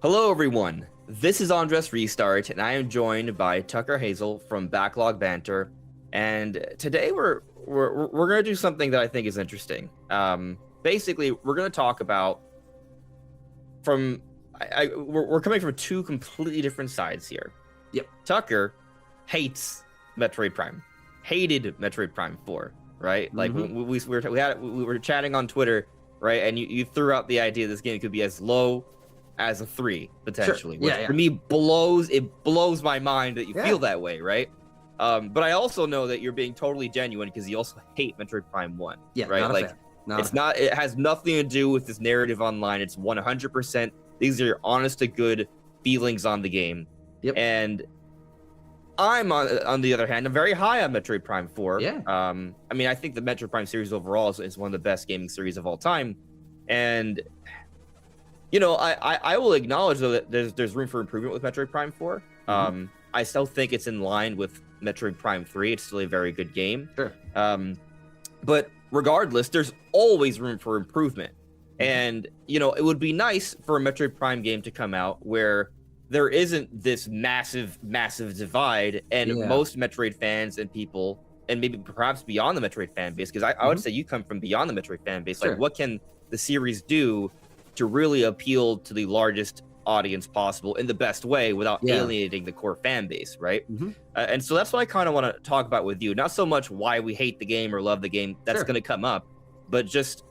Hello, everyone. This is AndresRestart, and I am joined by Tucker Hazel from Backlog Banter. And today we're going to do something that I think is interesting. Basically, we're going to talk about we're coming from two completely different sides here. Yep. Tucker hates Metroid Prime, hated Metroid Prime 4, right? Like we were chatting on Twitter, right? And you threw out the idea this game could be as low as a 3 potentially, Sure. which for me blows my mind that you feel that way, right? But I also know that you're being totally genuine because you also hate Metroid Prime 1, right? Not a like fan. It has nothing to do with this narrative online. It's 100%. These are your honest to good feelings on the game. Yep. And I'm on the other hand, I'm very high on Metroid Prime 4. Yeah. I mean, I think the Metroid Prime series overall is one of the best gaming series of all time. And you know, I will acknowledge though that there's room for improvement with Metroid Prime 4. I still think it's in line with Metroid Prime 3. It's still a very good game. Sure. But regardless, there's always room for improvement. And you know, it would be nice for a Metroid Prime game to come out where there isn't this massive divide, and most Metroid fans and people, and maybe perhaps beyond the Metroid fan base, because I would say you come from beyond the Metroid fan base. Sure. Like, what can the series do to really appeal to the largest audience possible in the best way without alienating the core fan base, right? And so that's what I kind of want to talk about with you. Not so much why we hate the game or love the game, that's going to come up, but just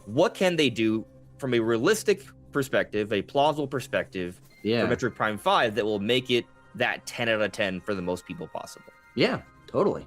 what can they do from a realistic perspective, a plausible perspective for Metroid Prime 5 that will make it that 10 out of 10 for the most people possible. Yeah, totally.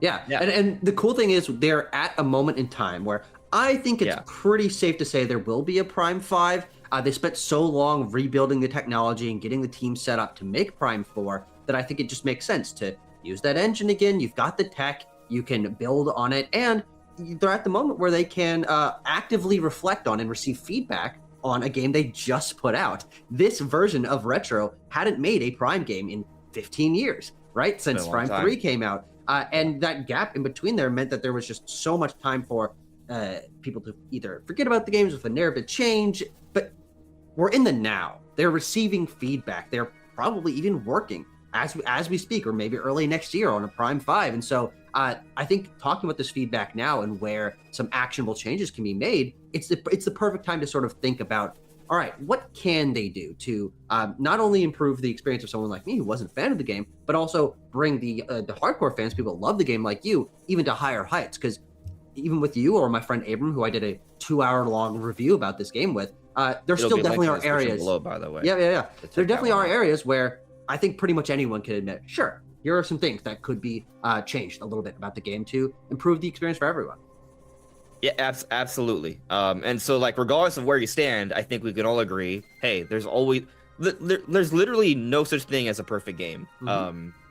Yeah. And the cool thing is they're at a moment in time where I think it's pretty safe to say there will be a Prime 5. They spent so long rebuilding the technology and getting the team set up to make Prime 4 that I think it just makes sense to use that engine again. You've got the tech, you can build on it, and they're at the moment where they can actively reflect on and receive feedback on a game they just put out. This version of Retro hadn't made a Prime game in 15 years, right? Since Prime 3 came out. And that gap in between there meant that there was just so much time for people to either forget about the games with a narrative change, but we're in the now. They're receiving feedback. They're probably even working as we speak, or maybe early next year on a Prime 5. And so I think talking about this feedback now and where some actionable changes can be made, it's the perfect time to sort of think about, all right, what can they do to not only improve the experience of someone like me who wasn't a fan of the game, but also bring the hardcore fans, people who love the game like you, even to higher heights. Because even with you or my friend Abram, who I did a 2-hour-long review about this game with, there still definitely are areas. Below, by the way. Yeah. There definitely are areas where I think pretty much anyone can admit, sure, here are some things that could be changed a little bit about the game to improve the experience for everyone. Yeah, absolutely. And so, like, regardless of where you stand, I think we can all agree, hey, there's literally no such thing as a perfect game.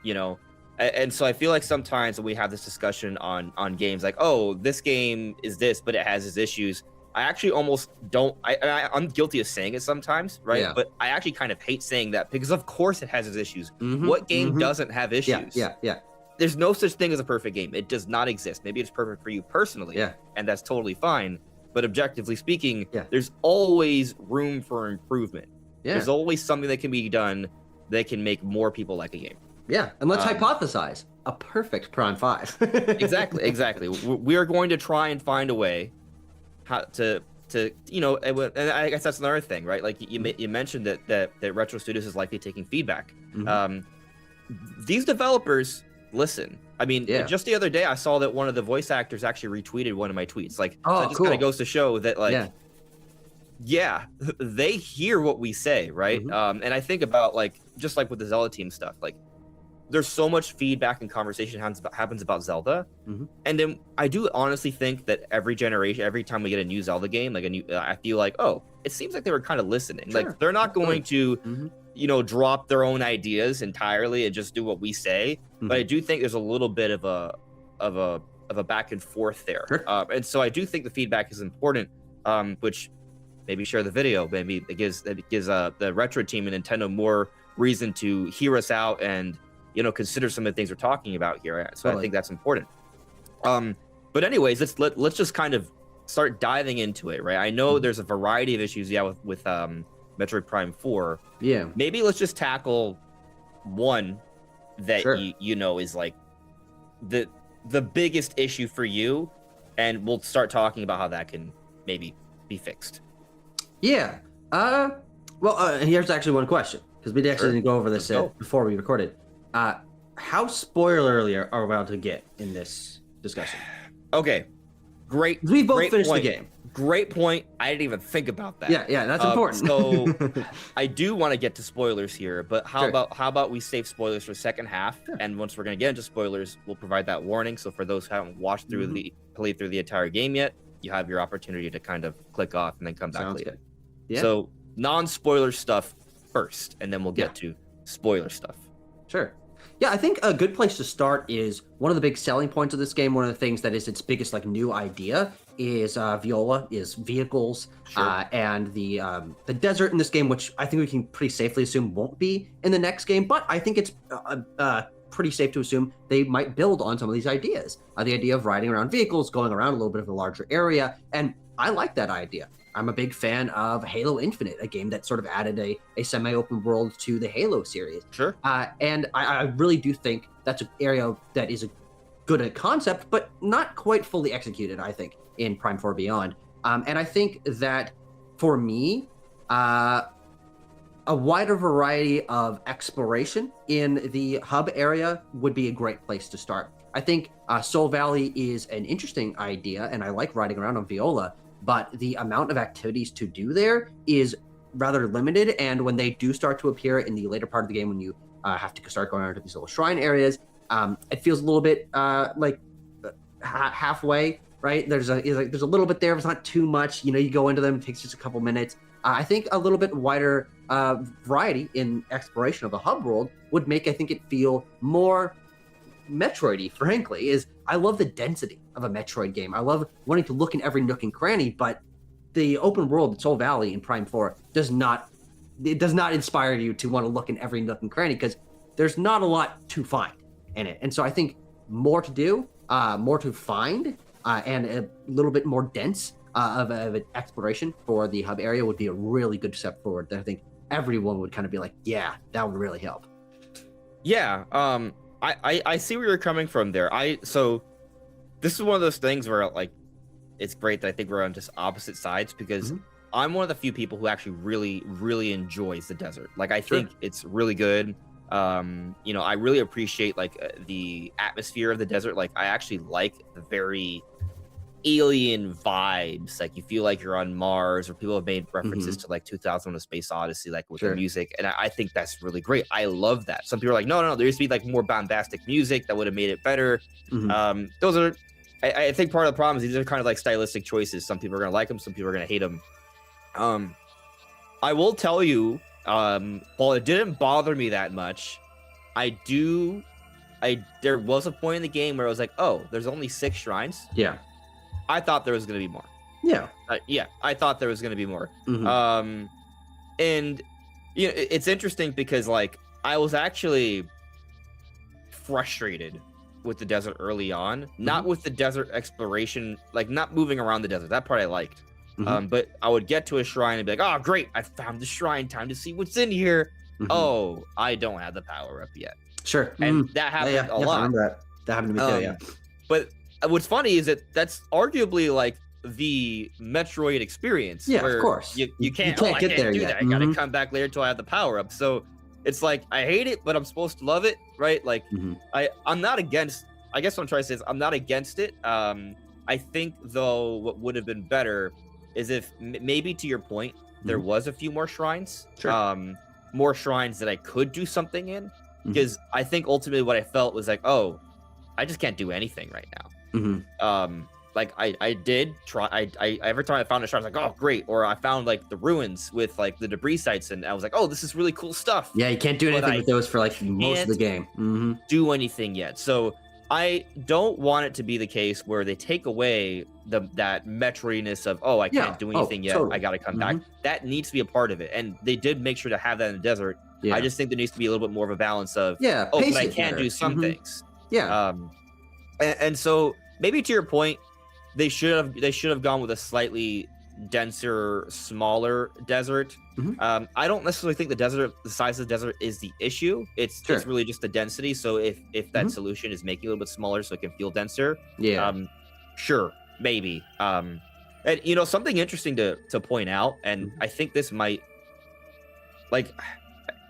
You know, and so I feel like sometimes when we have this discussion on games, like, oh, this game is this, but it has its issues. I actually almost don't. I'm guilty of saying it sometimes, right? Yeah. But I actually kind of hate saying that because, of course, it has its issues. What game doesn't have issues? Yeah. There's no such thing as a perfect game. It does not exist. Maybe it's perfect for you personally, and that's totally fine. But objectively speaking, there's always room for improvement. There's always something that can be done that can make more people like a game. Yeah, and let's hypothesize a perfect Prime 5. Exactly. We are going to try and find a way how to you know, and I guess that's another thing, right? Like you mentioned that Retro Studios is likely taking feedback. These developers listen. I mean, just the other day I saw that one of the voice actors actually retweeted one of my tweets. Like, so it just kind of goes to show that, like, they hear what we say, right? And I think about, like, just like with the Zelda team stuff, like, there's so much feedback and conversation happens about Zelda, and then I do honestly think that every generation, every time we get a new Zelda game, like I feel like, oh, it seems like they were kind of listening. Like, they're not going to, you know, drop their own ideas entirely and just do what we say. But I do think there's a little bit of a back and forth there, and so I do think the feedback is important. Which maybe share the video, maybe it gives the Retro team and Nintendo more reason to hear us out and, you know, consider some of the things we're talking about here. So I think that's important. But anyways, let's just kind of start diving into it, right? I know there's a variety of issues, with Metroid Prime 4. Yeah. Maybe let's just tackle one that you know is like the biggest issue for you, and we'll start talking about how that can maybe be fixed. Yeah. Well, here's actually one question, because we actually didn't go over this before we recorded. How spoilerly are we about to get in this discussion? Okay. Great. We both finished point. the game. Great point. I didn't even think about that. Yeah, that's important. So I do want to get to spoilers here, but how about we save spoilers for the second half? Sure. And once we're going to get into spoilers, we'll provide that warning. So for those who haven't played through the entire game yet, you have your opportunity to kind of click off and then come back later. Good. Yeah. So non-spoiler stuff first, and then we'll get to spoiler stuff. Sure. Yeah, I think a good place to start is one of the big selling points of this game. One of the things that is its biggest new idea is Viola, is vehicles, and the desert in this game, which I think we can pretty safely assume won't be in the next game. But I think it's pretty safe to assume they might build on some of these ideas. The idea of riding around vehicles, going around a little bit of a larger area, and I like that idea. I'm a big fan of Halo Infinite, a game that sort of added a semi-open world to the Halo series. Sure. And I really do think that's an area that is good at concept, but not quite fully executed, I think, in Prime 4 Beyond. And I think that, for me, a wider variety of exploration in the hub area would be a great place to start. I think Soul Valley is an interesting idea, and I like riding around on Viola, but the amount of activities to do there is rather limited. And when they do start to appear in the later part of the game, when you have to start going around to these little shrine areas, it feels a little bit like halfway, right? There's a little bit there, but it's not too much. You go into them, it takes just a couple minutes. I think a little bit wider variety in exploration of the hub world would make, I think, it feel more Metroid-y, frankly. I love the density of a Metroid game. I love wanting to look in every nook and cranny, but the open world, Soul Valley in Prime 4, does not inspire you to want to look in every nook and cranny, because there's not a lot to find in it. And so I think more to do, more to find, and a little bit more dense of an exploration for the hub area would be a really good step forward that I think everyone would kind of be like, yeah, that would really help. Yeah, I see where you're coming from there. So this is one of those things where it's great that I think we're on just opposite sides, because I'm one of the few people who actually really, really enjoys the desert. I think it's really good. I really appreciate the atmosphere of the desert. I actually like the very alien vibes. You feel like you're on Mars, or people have made references to 2001: A Space Odyssey, with the music, and I think that's really great. I love that. Some people are like, no, there used to be more bombastic music that would have made it better. Those are, I think, part of the problem is these are kind of stylistic choices. Some people are gonna like them, some people are gonna hate them. I will tell you, while it didn't bother me that much, there was a point in the game where I was like, oh, there's only 6 shrines. Yeah. I thought there was going to be more. Yeah. I thought there was going to be more. And it's interesting because I was actually frustrated with the desert early on, not with the desert exploration, not moving around the desert. That part I liked. But I would get to a shrine and be like, oh, great, I found the shrine, time to see what's in here. Oh, I don't have the power up yet. Sure. And that happened a lot. I remember that happened to me too, yeah. But what's funny is that's arguably the Metroid experience. Yeah, where of course. You can't get there do yet. That. I gotta come back later until I have the power up. So it's I hate it, but I'm supposed to love it, right? I'm not against. I guess what I'm trying to say is I'm not against it. I think though what would have been better is if maybe, to your point, there was a few more shrines. Sure. More shrines that I could do something in, because I think ultimately what I felt was oh, I just can't do anything right now. I did try. I every time I found a shrine, I was like, oh, great. Or I found the ruins with the debris sites, and I was like, oh, this is really cool stuff. Yeah, you can't do anything with those for most of the game. Do anything yet? So I don't want it to be the case where they take away that Metroidness of, oh, I can't do anything yet. Totally. I got to come back. That needs to be a part of it, and they did make sure to have that in the desert. Yeah. I just think there needs to be a little bit more of a balance of, oh, but I can do some things. Yeah. And so maybe to your point, they should have gone with a slightly denser, smaller desert. I don't necessarily think the size of the desert is the issue. It's really just the density. So if that solution is making it a little bit smaller so it can feel denser, sure, maybe. And something interesting to point out, and I think this might, like,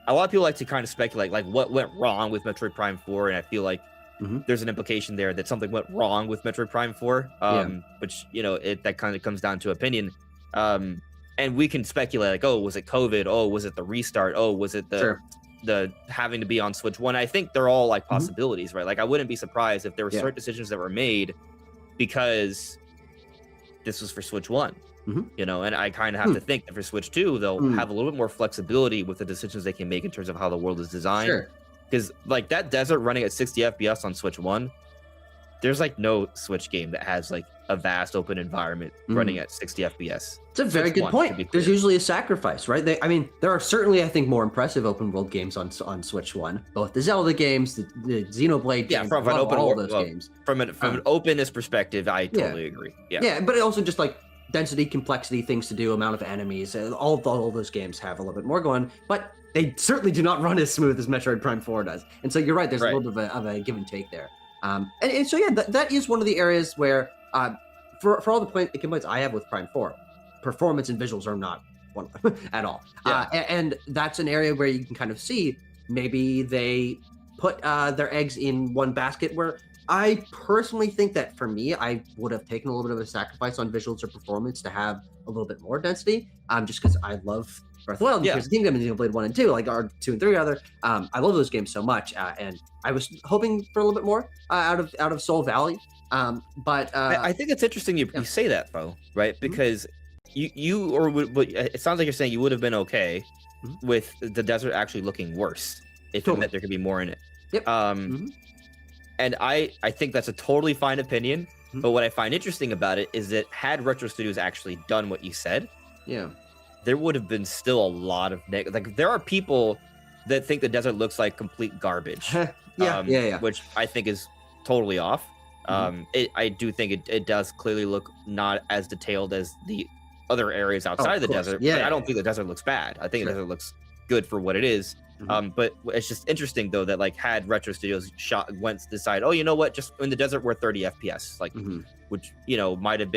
a lot of people like to kind of speculate like what went wrong with Metroid Prime 4, and I feel like there's an implication there that something went wrong with Metroid Prime 4, which that kind of comes down to opinion. And we can speculate like, oh, was it COVID? Oh, was it the restart? Oh, was it the having to be on Switch 1? I think they're all like possibilities, right? Like I wouldn't be surprised if there were certain decisions that were made because this was for Switch 1. And I kind of have to think that for Switch 2, they'll have a little bit more flexibility with the decisions they can make in terms of how the world is designed. Because like that desert running at 60 FPS on Switch 1, there's like no Switch game that has like a vast open environment running at 60 FPS. It's a very good point. There's usually a sacrifice, right? There are certainly, I think, more impressive open world games on Switch 1. Both the Zelda games, the Xenoblade games, from an open games. From an openness perspective, I totally agree. Yeah, but it also just like density, complexity, things to do, amount of enemies. All those games have a little bit more going, but they certainly do not run as smooth as Metroid Prime 4 does. And so you're right, there's a little bit of a give and take there. And so, that is one of the areas where, for all the complaints I have with Prime 4, performance and visuals are not one of them at all. And that's an area where you can kind of see maybe they put their eggs in one basket, where I personally think that for me, I would have taken a little bit of a sacrifice on visuals or performance to have a little bit more density, just because I love Breath of the Wild, and Tears of the Kingdom, and Xenoblade 1 and 2, like our 2 and 3 rather. I love those games so much, and I was hoping for a little bit more out of Soul Valley. But I think it's interesting you say that, though, right? Because it sounds like you're saying you would have been okay with the desert actually looking worse if it meant there could be more in it. And I think that's a totally fine opinion. But what I find interesting about it is that had Retro Studios actually done what you said, there would have been still a lot of like there are people that think the desert looks like complete garbage. Which I think is totally off. I do think it does clearly look not as detailed as the other areas outside of the desert. But I don't think the desert looks bad. I think the desert looks good for what it is. But it's just interesting though that like had Retro Studios decide, oh, you know what, just in the desert we're 30 FPS, like which might have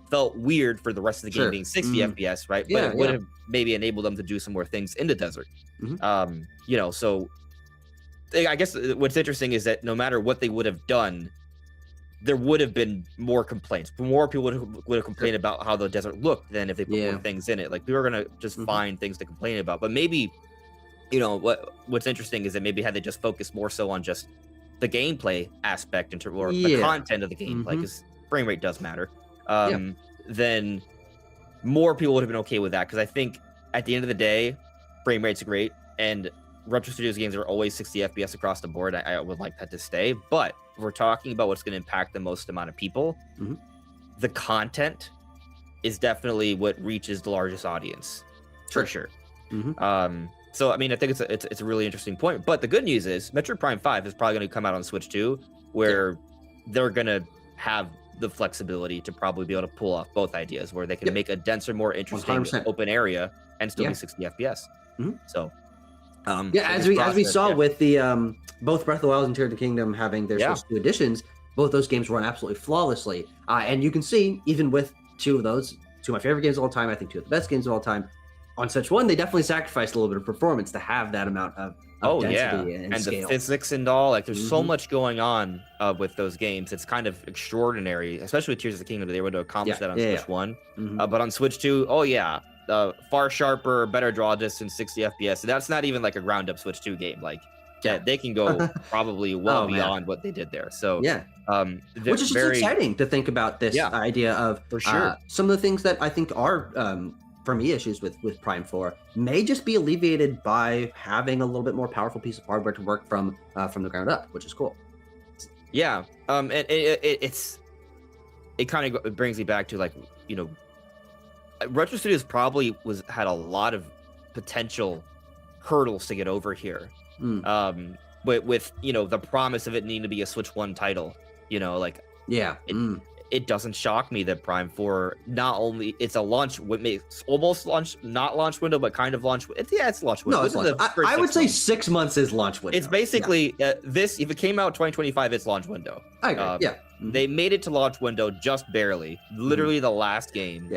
felt weird for the rest of the game being 60 FPS, right? But it would have maybe enabled them to do some more things in the desert. So I guess what's interesting is that no matter what they would have done, there would have been more complaints. More people would have complained about how the desert looked than if they put more things in it. Like we were gonna just find things to complain about. But maybe, what's interesting is that maybe had they just focused more so on just the gameplay aspect or the content of the game, like because frame rate does matter. Then more people would have been okay with that, because I think at the end of the day, frame rate's great, and Retro Studios games are always 60 FPS across the board. I would like that to stay, but if we're talking about what's going to impact the most amount of people, the content is definitely what reaches the largest audience, for sure. So I mean, I think it's a really interesting point. But the good news is Metroid Prime 5 is probably going to come out on Switch 2, where they're going to have the flexibility to probably be able to pull off both ideas, where they can make a denser, more interesting 100%. Open area and still be 60 FPS. So as we saw with the both Breath of the Wild and Tears of the Kingdom having their Switch 2 editions, both those games run absolutely flawlessly. And you can see, even with two of my favorite games of all time, I think two of the best games of all time, on Switch 1, they definitely sacrificed a little bit of performance to have that amount of density and scale. The physics and all, like there's so much going on with those games. It's kind of extraordinary, especially with Tears of the Kingdom. They were able to accomplish that on Switch 1. But on Switch 2, far sharper, better draw distance, 60 FPS. So that's not even like a ground up Switch 2 game. Like they can go probably beyond what they did there. So which is just exciting to think about this idea of for sure. Some of the things that I think are for me issues with Prime 4 may just be alleviated by having a little bit more powerful piece of hardware to work from the ground up, which is cool. And it kind of brings me back to like, Retro Studios probably had a lot of potential hurdles to get over here. With the promise of it needing to be a Switch 1 title, it doesn't shock me that Prime 4 not only it's a launch, what makes almost launch, not launch window, but kind of launch. It's launch window. No, it's launch. I would say 6 months is launch window. It's basically this. If it came out 2025, it's launch window. I agree. They made it to launch window just barely, literally the last game.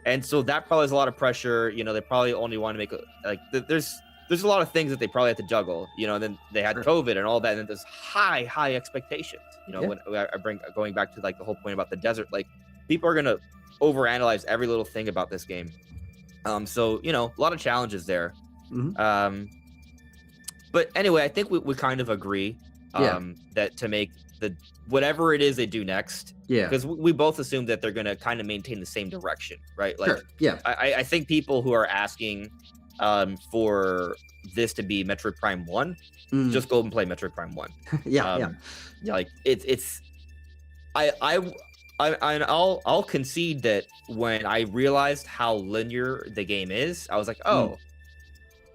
And so that probably has a lot of pressure. You know, they probably only want to make like there's a lot of things that they probably had to juggle. You know, and then they had COVID and all that, and then there's high expectations. You know, when I bring going back to like the whole point about the desert, like people are gonna overanalyze every little thing about this game. So you know, a lot of challenges there. But anyway, I think we kind of agree that to make the whatever it is they do next, because we both assume that they're gonna kind of maintain the same direction, right? Like, I think people who are asking for this to be Metroid Prime 1, just go and play Metroid Prime 1. Like it's I'll concede that when I realized how linear the game is, I was like, oh,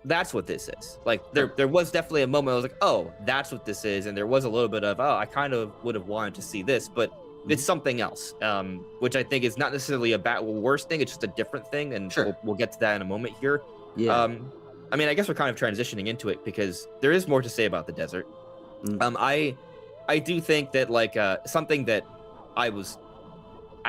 that's what this is. Like there was definitely a moment I was like, oh, that's what this is, and there was a little bit of, oh, I kind of would have wanted to see this, but it's something else, which I think is not necessarily a bad or worse thing. It's just a different thing, and we'll get to that in a moment here. I mean, I guess we're kind of transitioning into it because there is more to say about the desert. I do think that like something that I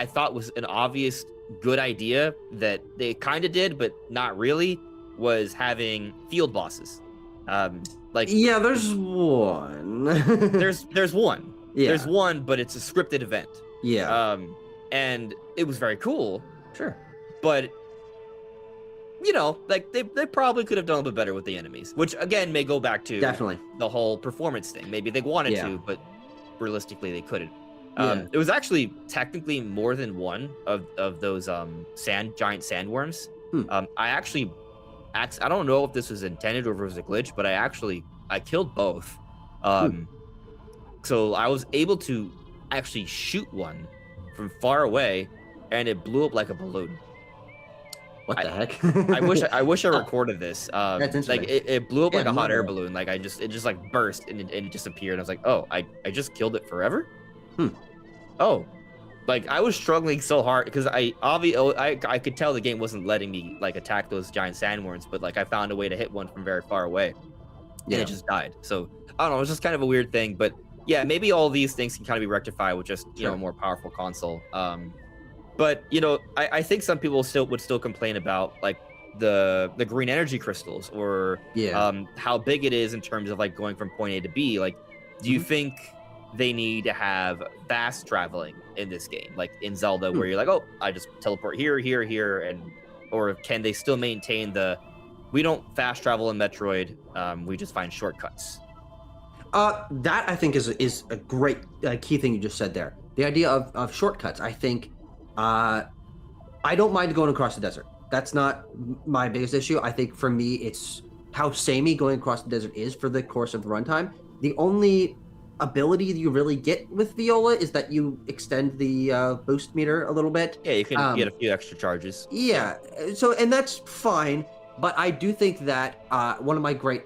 thought was an obvious good idea that they kind of did, but not really, was having field bosses. There's one. there's one. There's one, but it's a scripted event. And it was very cool. But you know, like they probably could have done a bit better with the enemies, which again may go back to the whole performance thing. Maybe they wanted to, but realistically they couldn't. It was actually technically more than one of those giant sandworms. I don't know if this was intended or if it was a glitch, but I killed both. So I was able to actually shoot one from far away, and it blew up like a balloon. What the heck? I wish I recorded this. That's interesting. Like it blew up like a hot air balloon. Like it just like burst and it disappeared. And I was like, oh, I just killed it forever. Oh, like I was struggling so hard because I could tell the game wasn't letting me like attack those giant sandworms, but like I found a way to hit one from very far away, and it just died. So I don't know. It was just kind of a weird thing, but yeah, maybe all these things can kind of be rectified with just you know a more powerful console. But you know, I think some people would still complain about like the green energy crystals or how big it is in terms of like going from point A to B. Like, do you think they need to have fast traveling in this game, like in Zelda, where you're like, oh, I just teleport here, and or can they still maintain we don't fast travel in Metroid, we just find shortcuts? That I think is a great key thing you just said there. The idea of shortcuts. I think I don't mind going across the desert. That's not my biggest issue. I think for me, it's how samey going across the desert is for the course of the runtime. The only ability you really get with Viola is that you extend the boost meter a little bit. Yeah, you can get a few extra charges. So, and that's fine. But I do think that one of my great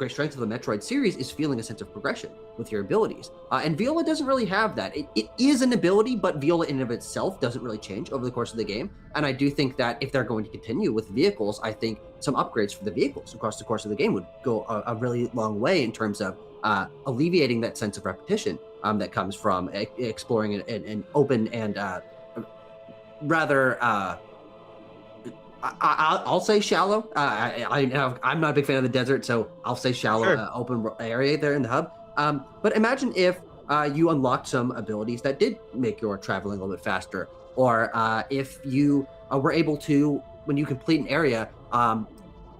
strengths of the Metroid series is feeling a sense of progression with your abilities. And Viola doesn't really have that. It is an ability, but Viola in and of itself doesn't really change over the course of the game. And I do think that if they're going to continue with vehicles, I think some upgrades for the vehicles across the course of the game would go a really long way in terms of alleviating that sense of repetition that comes from exploring an open and rather... I'll say shallow. I'm not a big fan of the desert, so I'll say shallow open area there in the hub. But imagine if you unlocked some abilities that did make your traveling a little bit faster, or if you were able to, when you complete an area,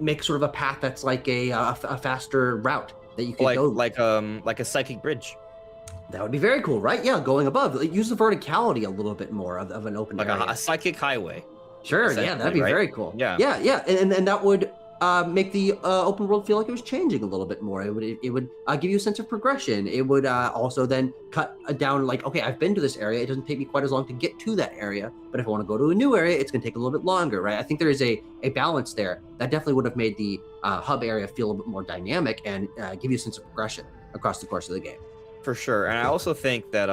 make sort of a path that's like a faster route that you can go. Like a psychic bridge. That would be very cool, right? Yeah, going above. Use the verticality a little bit more of an open area. Like a psychic highway. Sure, yeah, that'd be very cool. Yeah, and that would make the open world feel like it was changing a little bit more. It would give you a sense of progression. It would also then cut down, like, okay, I've been to this area. It doesn't take me quite as long to get to that area, but if I want to go to a new area, it's going to take a little bit longer, right? I think there is a balance there that definitely would have made the hub area feel a little bit more dynamic and give you a sense of progression across the course of the game. For sure, and I also think that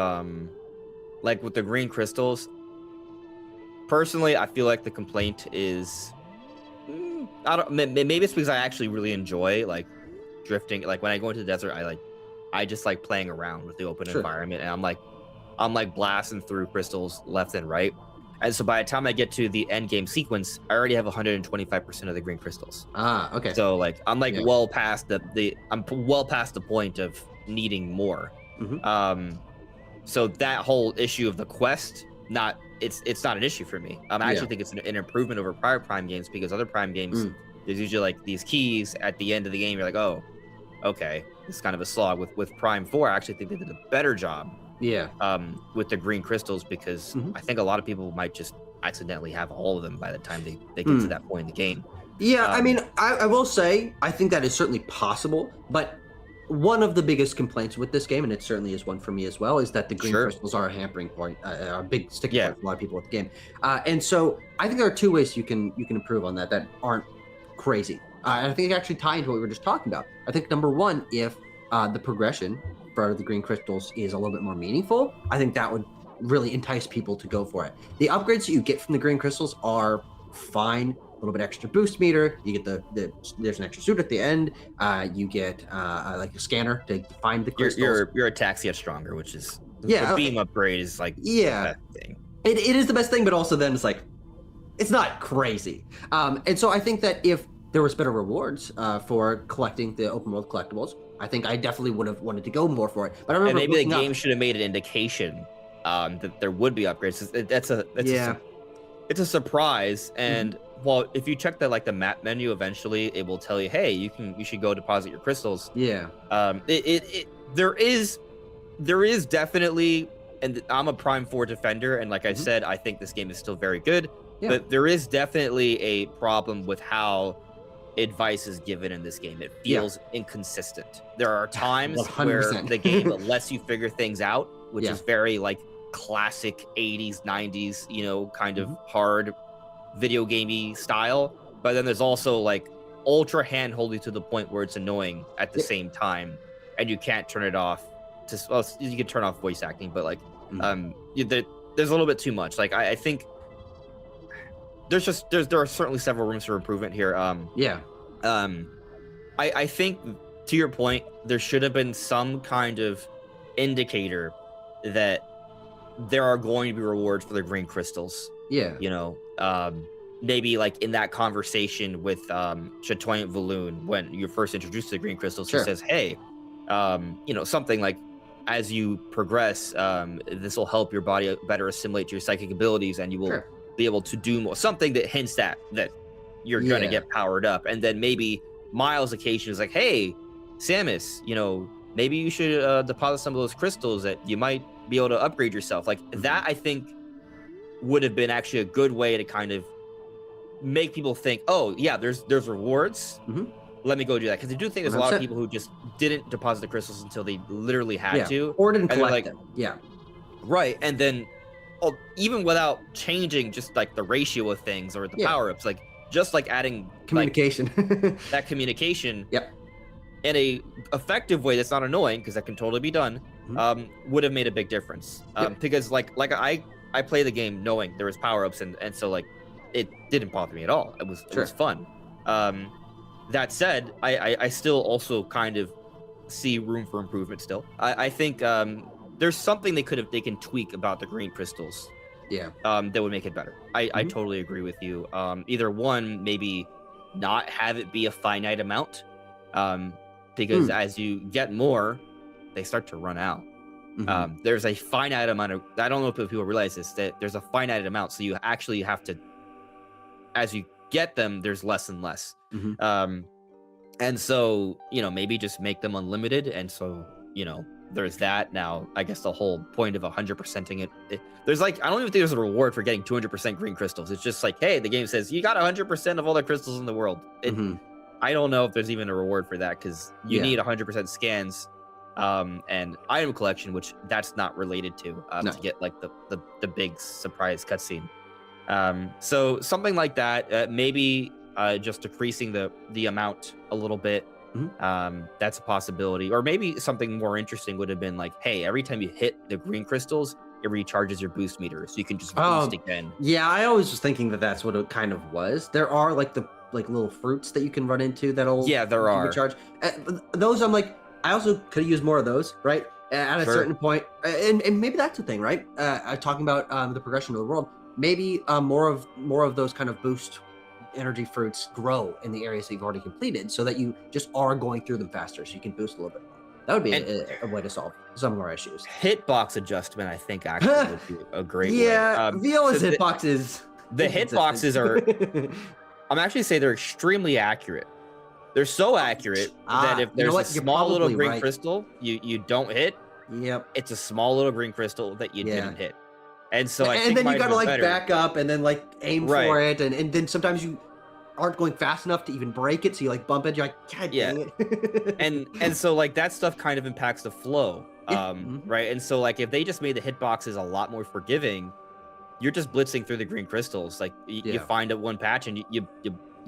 like with the green crystals, personally, I feel like the complaint is, I don't, maybe it's because I actually really enjoy like drifting. Like when I go into the desert, I just like playing around with the open environment, and I'm like blasting through crystals left and right. And so by the time I get to the end game sequence, I already have 125% of the green crystals. Ah, okay. So like I'm like well past I'm well past the point of needing more. So that whole issue of the quest, it's not an issue for me. I actually think it's an improvement over prior Prime games, because other Prime games, there's usually like these keys at the end of the game. You're like, oh, okay, it's kind of a slog. With Prime 4, I actually think they did a better job. With the green crystals, because I think a lot of people might just accidentally have all of them by the time they get to that point in the game. I mean, I will say, I think that is certainly possible, but one of the biggest complaints with this game, and it certainly is one for me as well, is that the green crystals are a hampering point, a big sticking point for a lot of people with the game. And so I think there are two ways you can improve on that aren't crazy. And I think it actually tie into what we were just talking about. I think number one, if the progression for the green crystals is a little bit more meaningful, I think that would really entice people to go for it. The upgrades that you get from the green crystals are fine. A little bit extra boost meter. You get there's an extra suit at the end. You get like a scanner to find the crystals. Your attacks get stronger, which is the beam upgrade is like the best thing. It is the best thing, but also then it's like it's not crazy. And so I think that if there was better rewards for collecting the open world collectibles, I think I definitely would have wanted to go more for it. But I remember maybe the game should have made an indication that there would be upgrades. It's a surprise. And well, if you check the map menu, eventually it will tell you, hey, you should go deposit your crystals. There is definitely, and I'm a Prime 4 defender, and like I said, I think this game is still very good, but there is definitely a problem with how advice is given in this game. It feels inconsistent. There are times 100%. where the game lets you figure things out, which is very like classic 80s 90s kind of hard video gamey style, but then there's also like ultra hand-holdy to the point where it's annoying at the same time, and you can't turn it off. You can turn off voice acting, but like there's a little bit too much. Like I think there are certainly several rooms for improvement here. I think, to your point, there should have been some kind of indicator that there are going to be rewards for the green crystals. Maybe like in that conversation with Chatoyant Valoon, when you're first introduced to the green crystals, he says, hey, something like, as you progress, this will help your body better assimilate to your psychic abilities, and you will be able to do more. Something that hints that you're going to get powered up. And then maybe Miles' occasion is like, hey, Samus, maybe you should deposit some of those crystals that you might be able to upgrade yourself. Like that, I think, would have been actually a good way to kind of make people think, oh yeah, there's rewards. Let me go do that, because I do think there's a lot of people who just didn't deposit the crystals until they literally had to, or didn't collect them. Right. And then even without changing just like the ratio of things or the power-ups, like just like adding communication, that communication in a effective way that's not annoying, because that can totally be done, would have made a big difference. Because like I play the game knowing there was power-ups, and so like it didn't bother me at all. It was fun. That said, I still also kind of see room for improvement still. I think there's something they can tweak about the green crystals that would make it better. I totally agree with you. Either one, maybe not have it be a finite amount, because as you get more, they start to run out. There's a finite amount of, I don't know if people realize this, that there's a finite amount, so you actually have to, as you get them, there's less and less. And so maybe just make them unlimited, and so there's that. Now I guess the whole point of 100%ing it, there's like, I don't even think there's a reward for getting 200% green crystals. It's just like, hey, the game says you got 100% of all the crystals in the world. I don't know if there's even a reward for that, because you need 100% scans and item collection, which that's not related to get like the big surprise cutscene. So something like that, maybe just decreasing the amount a little bit. That's a possibility. Or maybe something more interesting would have been like, hey, every time you hit the green crystals, it recharges your boost meter, so you can just boost again. Yeah, I always was thinking that that's what it kind of was. There are like the little fruits that you can run into that'll there are recharge. Those I'm like, I also could use more of those, right? At a certain point, and maybe that's the thing, right? Talking about the progression of the world, maybe more of those kind of boost energy fruits grow in the areas that you've already completed, so that you just are going through them faster, so you can boost a little bit more. That would be a way to solve some of our issues. Hitbox adjustment, I think, actually would be a great way. Viola's hitboxes. The hitboxes are, I'm actually say they're extremely accurate. They're so accurate that if there's a small little green crystal you don't hit, it's a small little green crystal that you didn't hit. And so I think then you gotta like back up and then like aim for it, and then sometimes you aren't going fast enough to even break it, so you like bump it, you're like, God dang it. and so like that stuff kind of impacts the flow. Right. And so like if they just made the hitboxes a lot more forgiving, you're just blitzing through the green crystals. Like you find one patch and you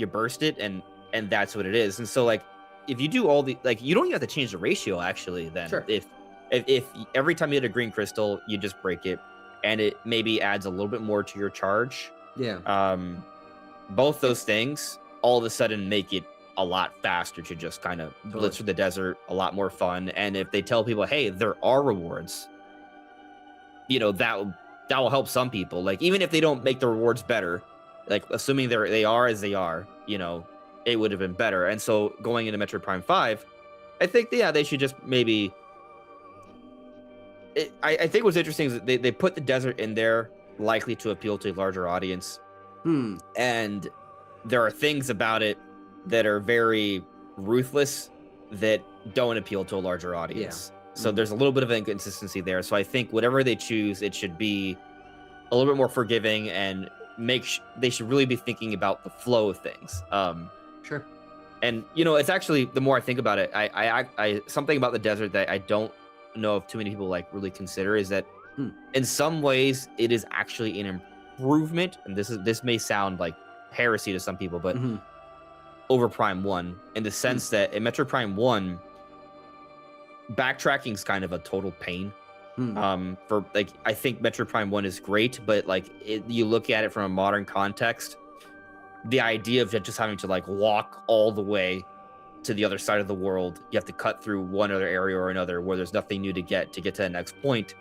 burst it, and that's what it is. And so like if you do all the, like, you don't even have to change the ratio actually then. If every time you hit a green crystal you just break it, and it maybe adds a little bit more to your charge. Both those things all of a sudden make it a lot faster to just kind of blitz through the desert, a lot more fun. And if they tell people, hey, there are rewards, that will help some people. Like, even if they don't make the rewards better, like assuming they are as they are, it would have been better. And so going into Metroid Prime 5, I think, they should just maybe... I think what's interesting is that they put the desert in there likely to appeal to a larger audience. And there are things about it that are very ruthless that don't appeal to a larger audience. So there's a little bit of inconsistency there. So I think whatever they choose, it should be a little bit more forgiving, and they should really be thinking about the flow of things. And it's actually, the more I think about it, I something about the desert that I don't know if too many people like really consider is that in some ways it is actually an improvement, and this may sound like heresy to some people, but over Prime 1, in the sense that in Metroid Prime 1, backtracking is kind of a total pain. For like, I think Metroid Prime 1 is great, but like you look at it from a modern context, the idea of just having to like walk all the way to the other side of the world, you have to cut through one other area or another where there's nothing new to get to the next point.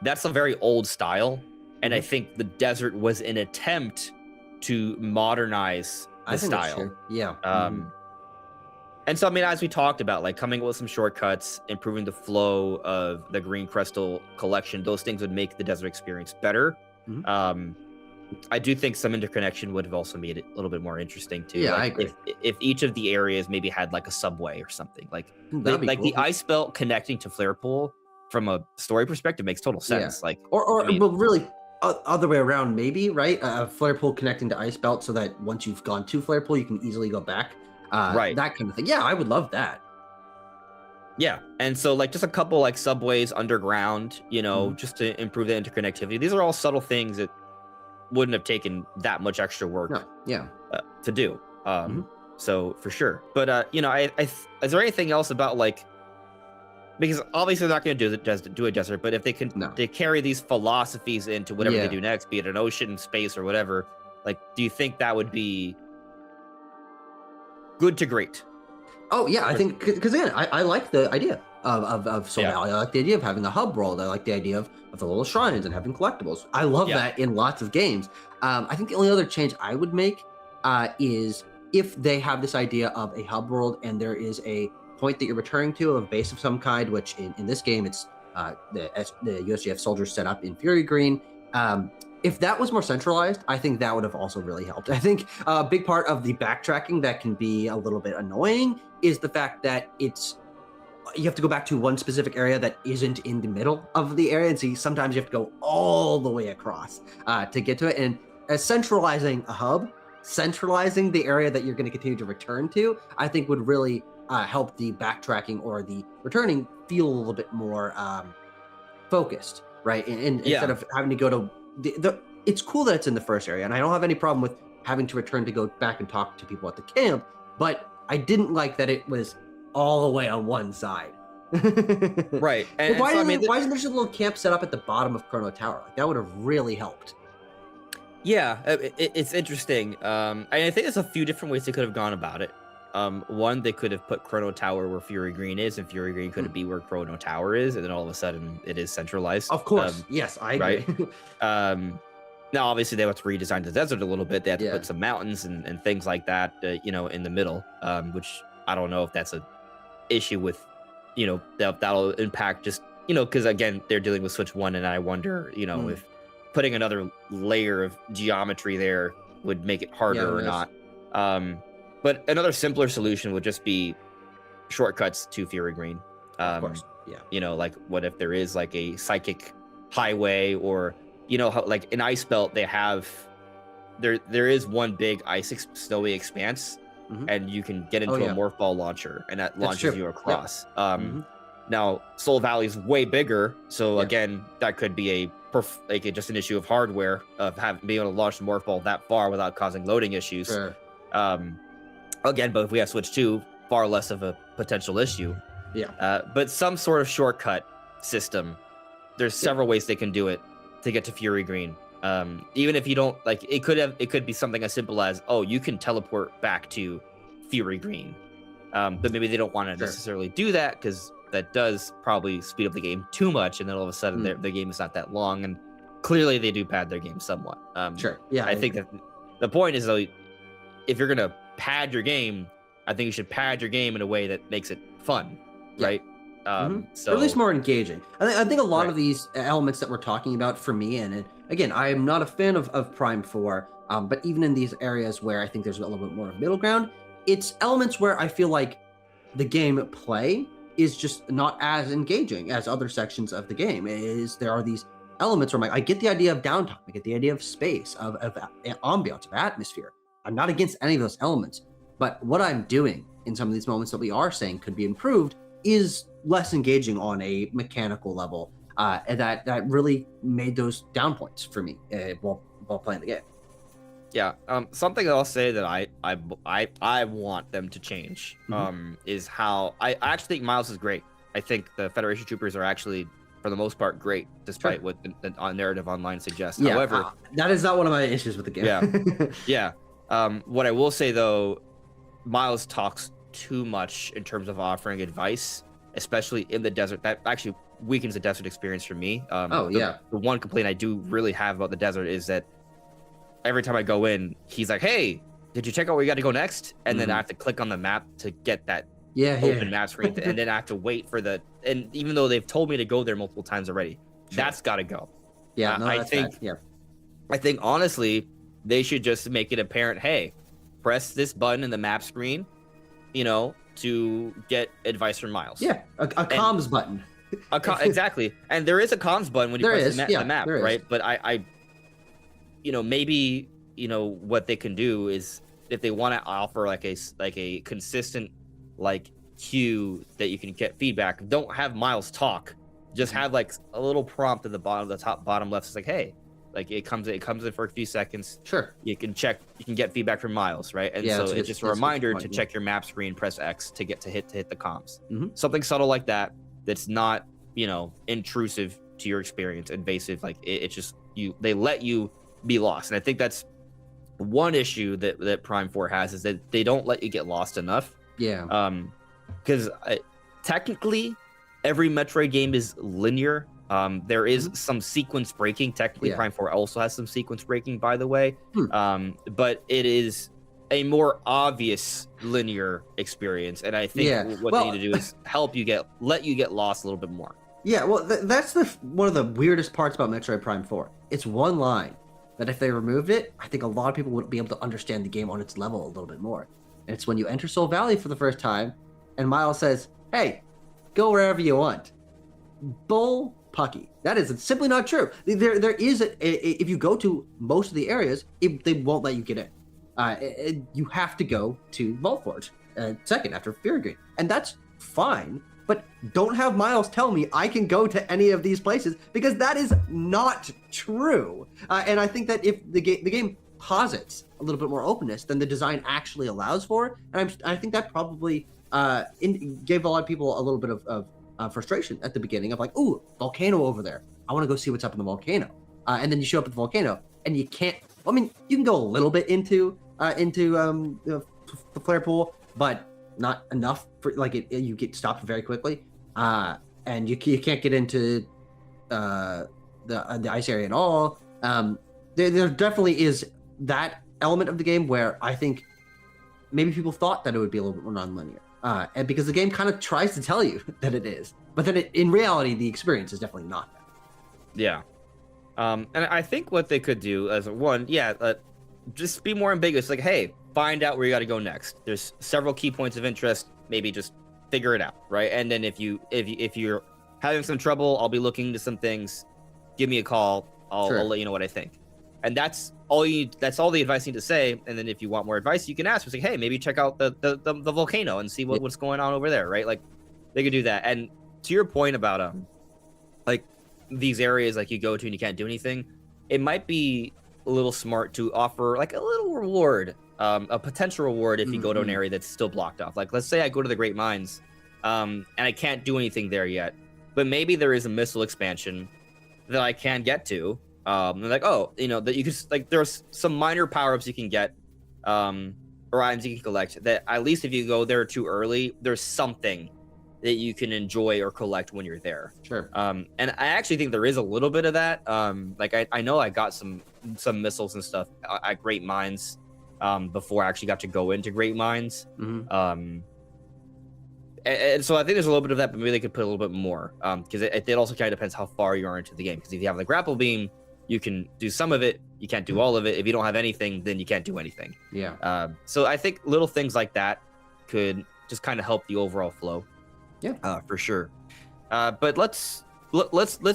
That's a very old style, and I think the desert was an attempt to modernize the style. And so, I mean, as we talked about, like coming up with some shortcuts, improving the flow of the green crystal collection, those things would make the desert experience better. I do think some interconnection would have also made it a little bit more interesting too. I like agree. If each of the areas maybe had like a subway or something, like That'd be like cool. the ice belt connecting to Flare Pool from a story perspective makes total sense. Like, but really other way around, maybe, right? Flare Pool connecting to ice belt, so that once you've gone to Flare Pool, you can easily go back. That kind of thing. I would love that. And so like just a couple like subways underground, just to improve the interconnectivity. These are all subtle things that wouldn't have taken that much extra work to do. So for sure. But is there anything else about, like, because obviously they're not going to do a desert, but if they can they carry these philosophies into whatever they do next, be it an ocean, space, or whatever, like, do you think that would be good to great? I think, because again, I like the idea of Soul Valley. I like the idea of having a hub world. I like the idea of the little shrines and having collectibles. I love that in lots of games. I think the only other change I would make is if they have this idea of a hub world and there is a point that you're returning to, of a base of some kind, which in this game it's the USGF soldiers set up in Fury Green. If that was more centralized, I think that would have also really helped. I think a big part of the backtracking that can be a little bit annoying is the fact that you have to go back to one specific area that isn't in the middle of the area, and so sometimes you have to go all the way across to get to it. And as centralizing a hub, centralizing the area that you're going to continue to return to, I think would really help the backtracking or the returning feel a little bit more focused, right? And instead of having to go to it's cool that it's in the first area, and I don't have any problem with having to return to go back and talk to people at the camp, but I didn't like that it was all the way on one side. Right. And why isn't there just a little camp set up at the bottom of Chrono Tower? Like, that would have really helped. Yeah, it's interesting. And I think there's a few different ways they could have gone about it. One, they could have put Chrono Tower where Fury Green is, and Fury Green could be where Chrono Tower is, and then all of a sudden it is centralized. Of course, yes, I agree. Right. Now, obviously, they have to redesign the desert a little bit. They have to put some mountains and things like that, in the middle, which I don't know if that's a issue with, that'll impact just, because again, they're dealing with Switch 1, and I wonder, if putting another layer of geometry there would make it harder or not. But another simpler solution would just be shortcuts to Fury Green. Of course, yeah. Like what if there is like a psychic highway, or how like in Ice Belt they have there is one big snowy expanse, and you can get into a morph ball launcher, and that launches you across. Now Soul Valley is way bigger, so again that could be just an issue of hardware of being able to launch the morph ball that far without causing loading issues. Sure. Again, but if we have Switch 2, far less of a potential issue. Yeah. But some sort of shortcut system. There's several ways they can do it to get to Fury Green. Even if you don't it could be something as simple as, you can teleport back to Fury Green. But maybe they don't want to necessarily do that, because that does probably speed up the game too much, and then all of a sudden the game is not that long, and clearly they do pad their game somewhat. Sure. Yeah. I think that the point is, though, if you're gonna pad your game, I think you should pad your game in a way that makes it fun, right? So, or at least more engaging. I think a lot of these elements that we're talking about, for me, and again, I am not a fan of Prime 4, but even in these areas where I think there's a little bit more of middle ground, it's elements where I feel like the game play is just not as engaging as other sections of the game. There are these elements where I get the idea of downtime, I get the idea of space, of ambiance, of atmosphere. I'm not against any of those elements, but what I'm doing in some of these moments that we are saying could be improved is less engaging on a mechanical level, and that really made those down points for me while playing the game. Yeah, something I'll say that I want them to change is how I actually think Miles is great. I think the Federation Troopers are actually, for the most part, great, despite what the narrative online suggests. Yeah, however, that is not one of my issues with the game. Yeah. What I will say, though, Miles talks too much in terms of offering advice, especially in the desert. That actually weakens the desert experience for me. The one complaint I do really have about the desert is that every time I go in, he's like, "Hey, did you check out where you got to go next?" And then I have to click on the map to get that open map screen, and then I have to wait for and even though they've told me to go there multiple times already, that's got to go. Yeah, I think honestly, they should just make it apparent, hey, press this button in the map screen, to get advice from Miles. Yeah, a comms button. Exactly. And there is a comms button when you press the map, right? But I maybe, what they can do is, if they want to offer like a consistent cue that you can get feedback, don't have Miles talk. Just have like a little prompt at the bottom left. It's like, hey, it comes in for a few seconds. Sure. You can get feedback from Miles, right? And so it's just a reminder to check your map screen, press X to hit the comms. Something subtle like that. That's not, intrusive to your experience, invasive. It's just they let you be lost. And I think that's one issue that Prime 4 has, is that they don't let you get lost enough. Yeah. Because technically every Metroid game is linear. There is some sequence breaking. Technically, Prime 4 also has some sequence breaking, by the way. But it is a more obvious linear experience, and I think what they need to do is let you get lost a little bit more. Yeah, well, that's one of the weirdest parts about Metroid Prime 4. It's one line that if they removed it, I think a lot of people would be able to understand the game on its level a little bit more. And it's when you enter Soul Valley for the first time, and Miles says, "Hey, go wherever you want." Bull pucky. That is simply not true. There is if you go to most of the areas, they won't let you get in. You have to go to Vault Forge second after Fury Green, and that's fine. But don't have Miles tell me I can go to any of these places, because that is not true. And I think that if the game posits a little bit more openness than the design actually allows for, and I think that probably gave a lot of people a little bit of frustration at the beginning of like, ooh, volcano over there. I want to go see what's up in the volcano. And then you show up at the volcano and you can't. I mean, you can go a little bit into the flare pool, but not enough for like you get stopped very quickly. And you can't get into the ice area at all. There definitely is that element of the game where I think maybe people thought that it would be a little bit more non-linear, and because the game kind of tries to tell you that it is, but then in reality, the experience is definitely not that. Yeah, and I think what they could do as one, just be more ambiguous. Like, hey, find out where you got to go next. There's several key points of interest. Maybe just figure it out, right? And then if you're having some trouble, I'll be looking into some things. Give me a call. I'll let you know what I think. And that's all the advice you need to say. And then if you want more advice, you can ask. Say, hey, maybe check out the volcano and see what's going on over there, right? Like, they could do that. And to your point about like these areas like you go to and you can't do anything, it might be a little smart to offer like a little reward, a potential reward if you go to an area that's still blocked off. Like, let's say I go to the Great Mines, and I can't do anything there yet, but maybe there is a missile expansion that I can get to. Like, oh, that you could, like, there's some minor power-ups you can get, or items you can collect that at least if you go there too early, there's something that you can enjoy or collect when you're there. Sure. And I actually think there is a little bit of that. Like, I know I got some missiles and stuff at Great Mines, before I actually got to go into Great Mines. And so I think there's a little bit of that, but maybe they could put a little bit more, because it also kind of depends how far you are into the game. Because if you have the grapple beam, you can do some of it. You can't do all of it. If you don't have anything, then you can't do anything. Yeah. So I think little things like that could just kind of help the overall flow. Yeah. For sure. But let's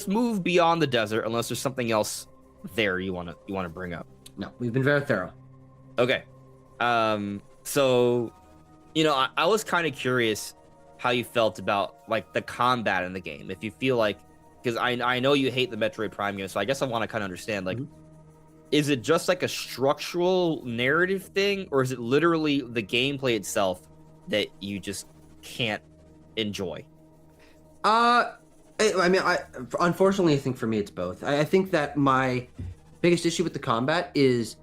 move beyond the desert, unless there's something else there you want to bring up. No, we've been very thorough. Okay. So, I was kind of curious how you felt about like the combat in the game. If you feel like, because I know you hate the Metroid Prime game, so I guess I want to kind of understand, like, is it just like a structural narrative thing, or is it literally the gameplay itself that you just can't enjoy? Unfortunately, I think for me it's both. I think that my biggest issue with the combat is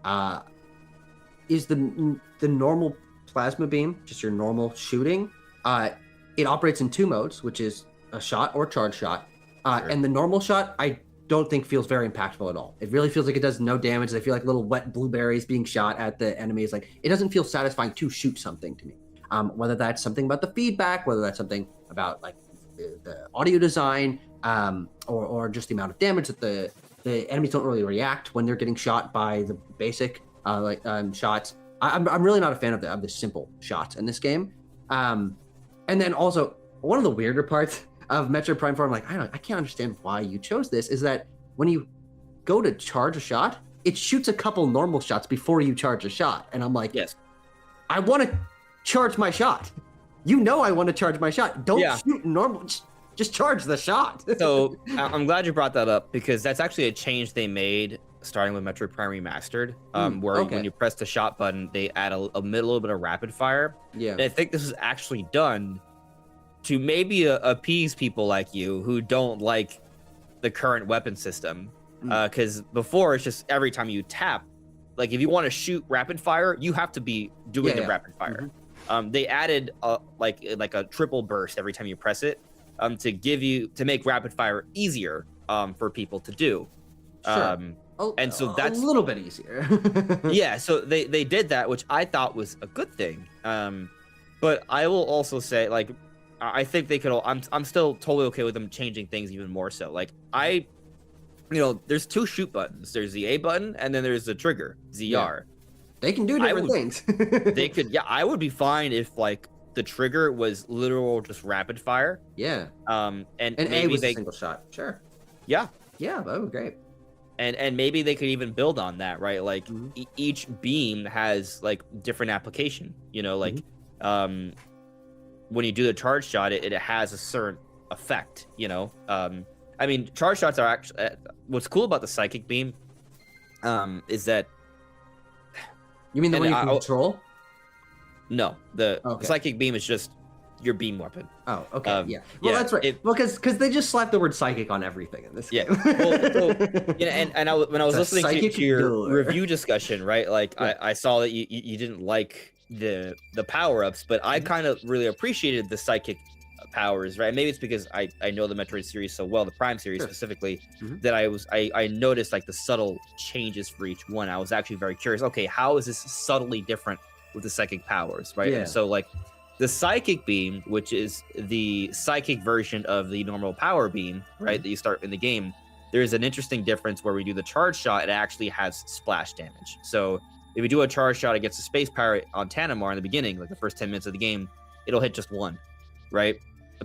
the normal plasma beam, just your normal shooting. It operates in two modes, which is a shot or charge shot. Sure. And the normal shot, I don't think feels very impactful at all. It really feels like it does no damage. I feel like little wet blueberries being shot at the enemies. Like, it doesn't feel satisfying to shoot something to me. Whether that's something about the feedback, whether that's something about like the audio design, or just the amount of damage that the enemies don't really react when they're getting shot by the basic shots. I'm really not a fan of the simple shots in this game. And then also one of the weirder parts of Metroid Prime 4, I'm like, I can't understand why you chose this, is that when you go to charge a shot, it shoots a couple normal shots before you charge a shot. And I'm like, yes, I want to charge my shot. I want to charge my shot. Don't shoot normal. Just charge the shot. So I'm glad you brought that up, because that's actually a change they made starting with Metroid Prime Remastered, where when you press the shot button, they add a little bit of rapid fire. Yeah. And I think this is actually done to maybe appease people like you who don't like the current weapon system. Because before, it's just every time you tap, like if you want to shoot rapid fire, you have to be doing the rapid fire. They added like a triple burst every time you press it, to make rapid fire easier for people to do. Sure. And so that's a little bit easier. Yeah, so they did that, which I thought was a good thing. But I will also say, like, I think they could. I'm still totally okay with them changing things even more so. Like, there's two shoot buttons. There's the A button, and then there's the trigger, ZR. Yeah. They can do different things. They could. Yeah, I would be fine if like the trigger was literal just rapid fire. Yeah. And maybe A was a single shot. Sure. Yeah. Yeah, that would be great. And maybe they could even build on that, right? Like each beam has like different application. Like when you do the charge shot, it has a certain effect. I mean, charge shots are actually what's cool about the psychic beam. Is that you mean the one you can control? No, the psychic beam is just your beam weapon. Oh, okay, yeah. Well, that's right. Well, because they just slapped the word psychic on everything in this game. When I was listening to your review discussion, right? Like I saw that you didn't like the power ups, but I kind of really appreciated the psychic powers, right? Maybe it's because I know the Metroid series so well, the Prime series specifically, that I noticed like the subtle changes for each one. I was actually very curious. Okay, how is this subtly different with the psychic powers, right? Yeah. And so like the psychic beam, which is the psychic version of the normal power beam, right, that you start in the game, there's an interesting difference where we do the charge shot, it actually has splash damage. So if you do a charge shot against a space pirate on Tanamar in the beginning, like the first 10 minutes of the game, it'll hit just one, right?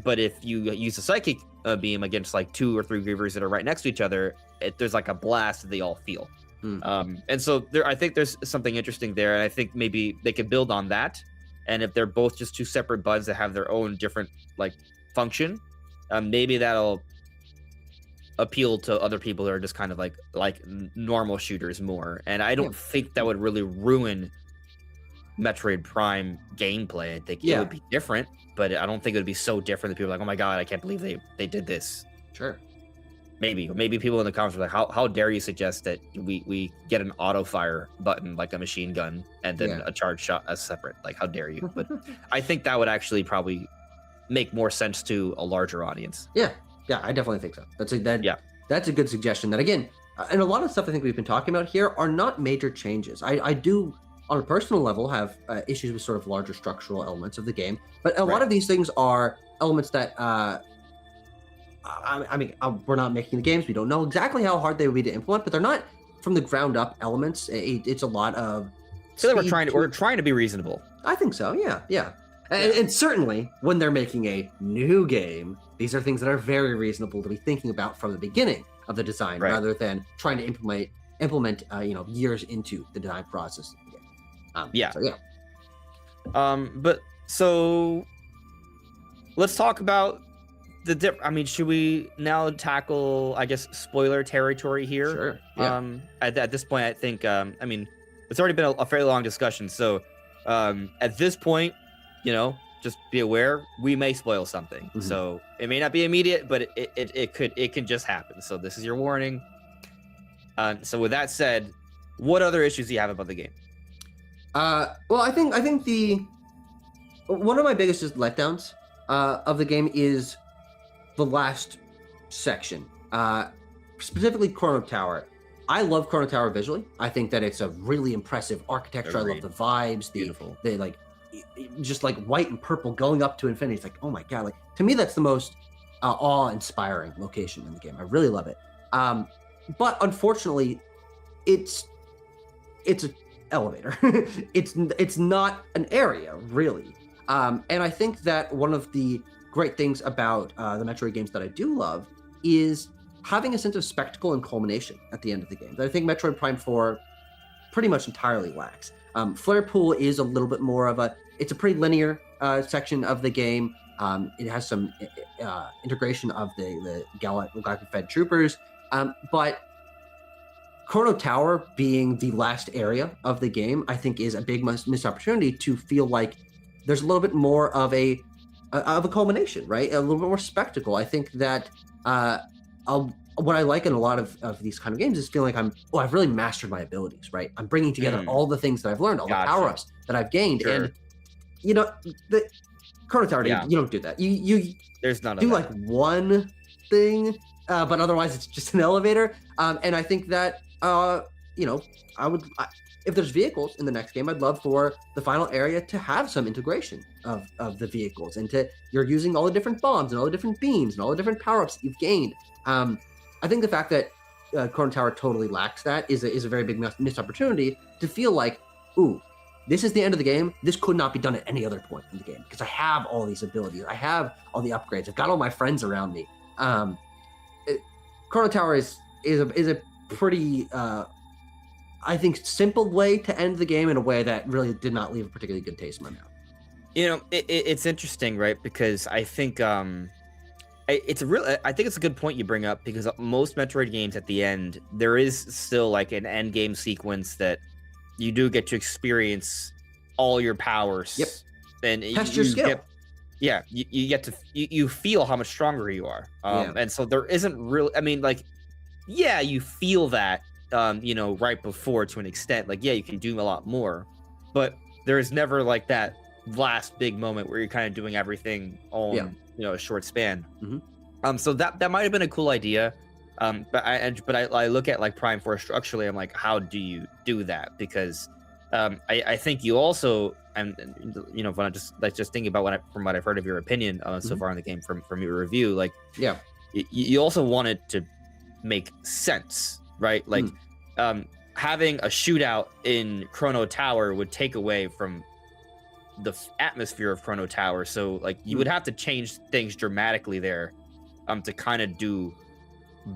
But if you use a psychic beam against like 2 or 3 Grievers that are right next to each other, there's like a blast that they all feel. And so I think there's something interesting there, and I think maybe they could build on that. And if they're both just 2 separate buds that have their own different like function, maybe that'll appeal to other people who are just kind of like normal shooters more. And I don't think that would really ruin Metroid Prime gameplay. I think it would be different, but I don't think it would be so different that people are like, oh my god, I can't believe they did this. Sure. Maybe people in the comments were like, how dare you suggest that we get an auto fire button like a machine gun and then a charge shot as separate? Like, how dare you? But I think that would actually probably make more sense to a larger audience. Yeah, I definitely think so. That's a good suggestion. That again, and a lot of stuff I think we've been talking about here are not major changes. I do, on a personal level, have issues with sort of larger structural elements of the game, but a lot of these things are elements that. I mean, we're not making the games. We don't know exactly how hard they would be to implement, but they're not from the ground up elements. It's a lot of. So we're trying to be reasonable. I think so. Yeah. And certainly when they're making a new game, these are things that are very reasonable to be thinking about from the beginning of the design, rather than trying to implement years into the design process of the game. But let's talk about should we now tackle, I guess, spoiler territory here? Sure. Yeah. At this point, I think, it's already been a fairly long discussion. So, at this point, just be aware we may spoil something. So it may not be immediate, but it can just happen. So this is your warning. So with that said, what other issues do you have about the game? Well, I think one of my biggest letdowns of the game is the last section, specifically Chrono Tower. I love Chrono Tower visually. I think that it's a really impressive architecture. Agreed. I love the vibes, Beautiful. the like, just like white and purple going up to infinity. It's like, oh my god! Like, to me, that's the most awe-inspiring location in the game. I really love it. But unfortunately, it's an elevator. it's not an area really. And I think that one of the great things about the Metroid games that I do love is having a sense of spectacle and culmination at the end of the game that I think Metroid Prime 4 pretty much entirely lacks. Flare Pool is a little bit more of it's a pretty linear section of the game. It has some integration of the Galactic Fed troopers, but Chrono Tower being the last area of the game, I think is a big missed opportunity to feel like there's a little bit more of a culmination, right? A little bit more spectacle. I think that what I like in a lot of these kind of games is feeling like I've really mastered my abilities, right? I'm bringing together all the things that I've learned, all the power-ups that I've gained. Sure. And, the Chrono Tower, you don't do that. You There's none of do that. like one thing, but otherwise it's just an elevator. And I think that, if there's vehicles in the next game, I'd love for the final area to have some integration of the vehicles, and you're using all the different bombs and all the different beams and all the different power-ups that you've gained. I think the fact that Chrono Tower totally lacks that is a very big missed opportunity to feel like, ooh, this is the end of the game. This could not be done at any other point in the game because I have all these abilities. I have all the upgrades. I've got all my friends around me. Chrono Tower is a pretty, I think, simple way to end the game in a way that really did not leave a particularly good taste in my mouth. It's interesting, right? Because I think I think it's a good point you bring up, because most Metroid games at the end, there is still like an end game sequence that you do get to experience all your powers. Yep. And test your skill. you get to you feel how much stronger you are. And so there isn't really, I mean, like, yeah, you feel that, right before to an extent. Like, yeah, you can do a lot more, but there is never like that last big moment where you're kind of doing everything on a short span. So that might have been a cool idea. But I look at like Prime 4 structurally. I'm like, how do you do that? Because I think you also, and when I just thinking about from what I've heard of your opinion so far in the game from your review, like you also want it to make sense, right? Like having a shootout in Chrono Tower would take away from the atmosphere of Chrono Tower. So like you would have to change things dramatically there to kind of do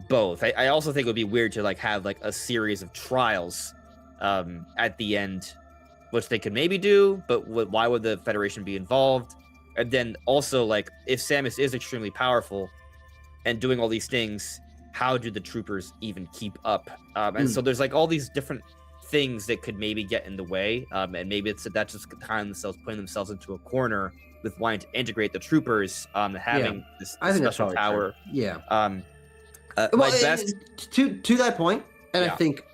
both. I also think it would be weird to like have like a series of trials at the end, which they could maybe do, but why would the Federation be involved? And then also, like, if Samus is extremely powerful and doing all these things, how do the troopers even keep up? And so there's like all these different things that could maybe get in the way, and maybe that's just putting themselves into a corner with wanting to integrate the troopers, having this special tower. To that point, and I think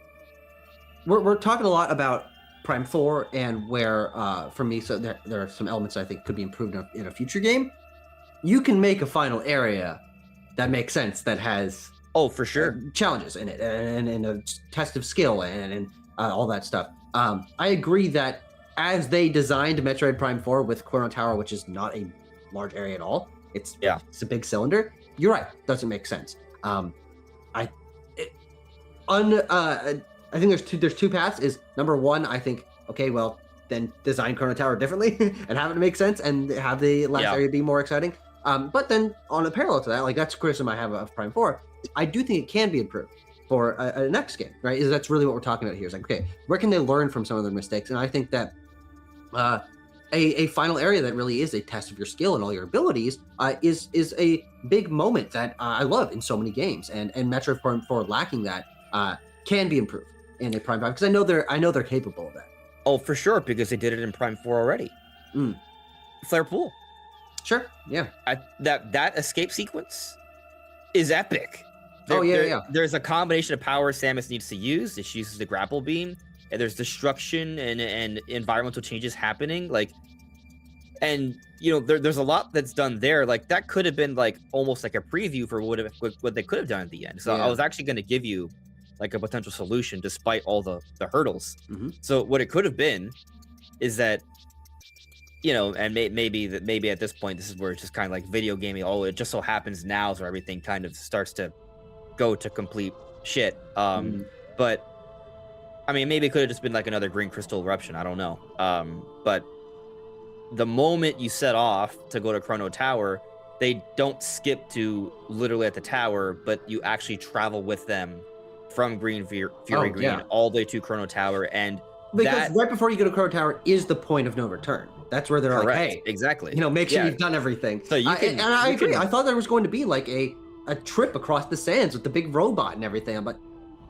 we're talking a lot about Prime 4 and where, for me, so there are some elements I think could be improved in a future game. You can make a final area that makes sense, that has for sure challenges in it, and a test of skill and all that stuff. I agree that as they designed Metroid Prime 4 with Chrono Tower, which is not a large area at all, it's a big cylinder. You're right, doesn't make sense. I think there's two paths. Is number one, I think, okay, well, then design Chrono Tower differently and have it make sense and have the last area be more exciting. But then on a parallel to that, like that's criticism I have of Prime 4, I do think it can be improved for a next game, right? That's really what we're talking about here. Is like, okay, where can they learn from some of their mistakes? And I think that a final area that really is a test of your skill and all your abilities is a big moment that I love in so many games, and Metroid Prime 4 lacking that can be improved in a Prime 5, because I know they're capable of that. Oh, for sure, because they did it in Prime 4 already. Flare Pool. Sure, yeah. That escape sequence is epic. There's a combination of power Samus needs to use. She uses the grapple beam, and there's destruction and environmental changes happening. Like, and there's a lot that's done there. Like that could have been like almost like a preview for what they could have done at the end. So I was actually going to give you like a potential solution despite all the hurdles. So what it could have been is that, and maybe at this point, this is where it's just kind of like video gaming. Oh, it just so happens now, so everything kind of starts to go to complete shit. But I mean, maybe it could have just been like another green crystal eruption. I don't know. But the moment you set off to go to Chrono Tower, they don't skip to literally at the tower, but you actually travel with them from Fury Green all the way to Chrono Tower. And because right before you go to Chrono Tower is the point of no return. That's where they're like, hey, exactly. Make sure you've done everything. So I agree. I thought there was going to be like a trip across the sands with the big robot and everything, but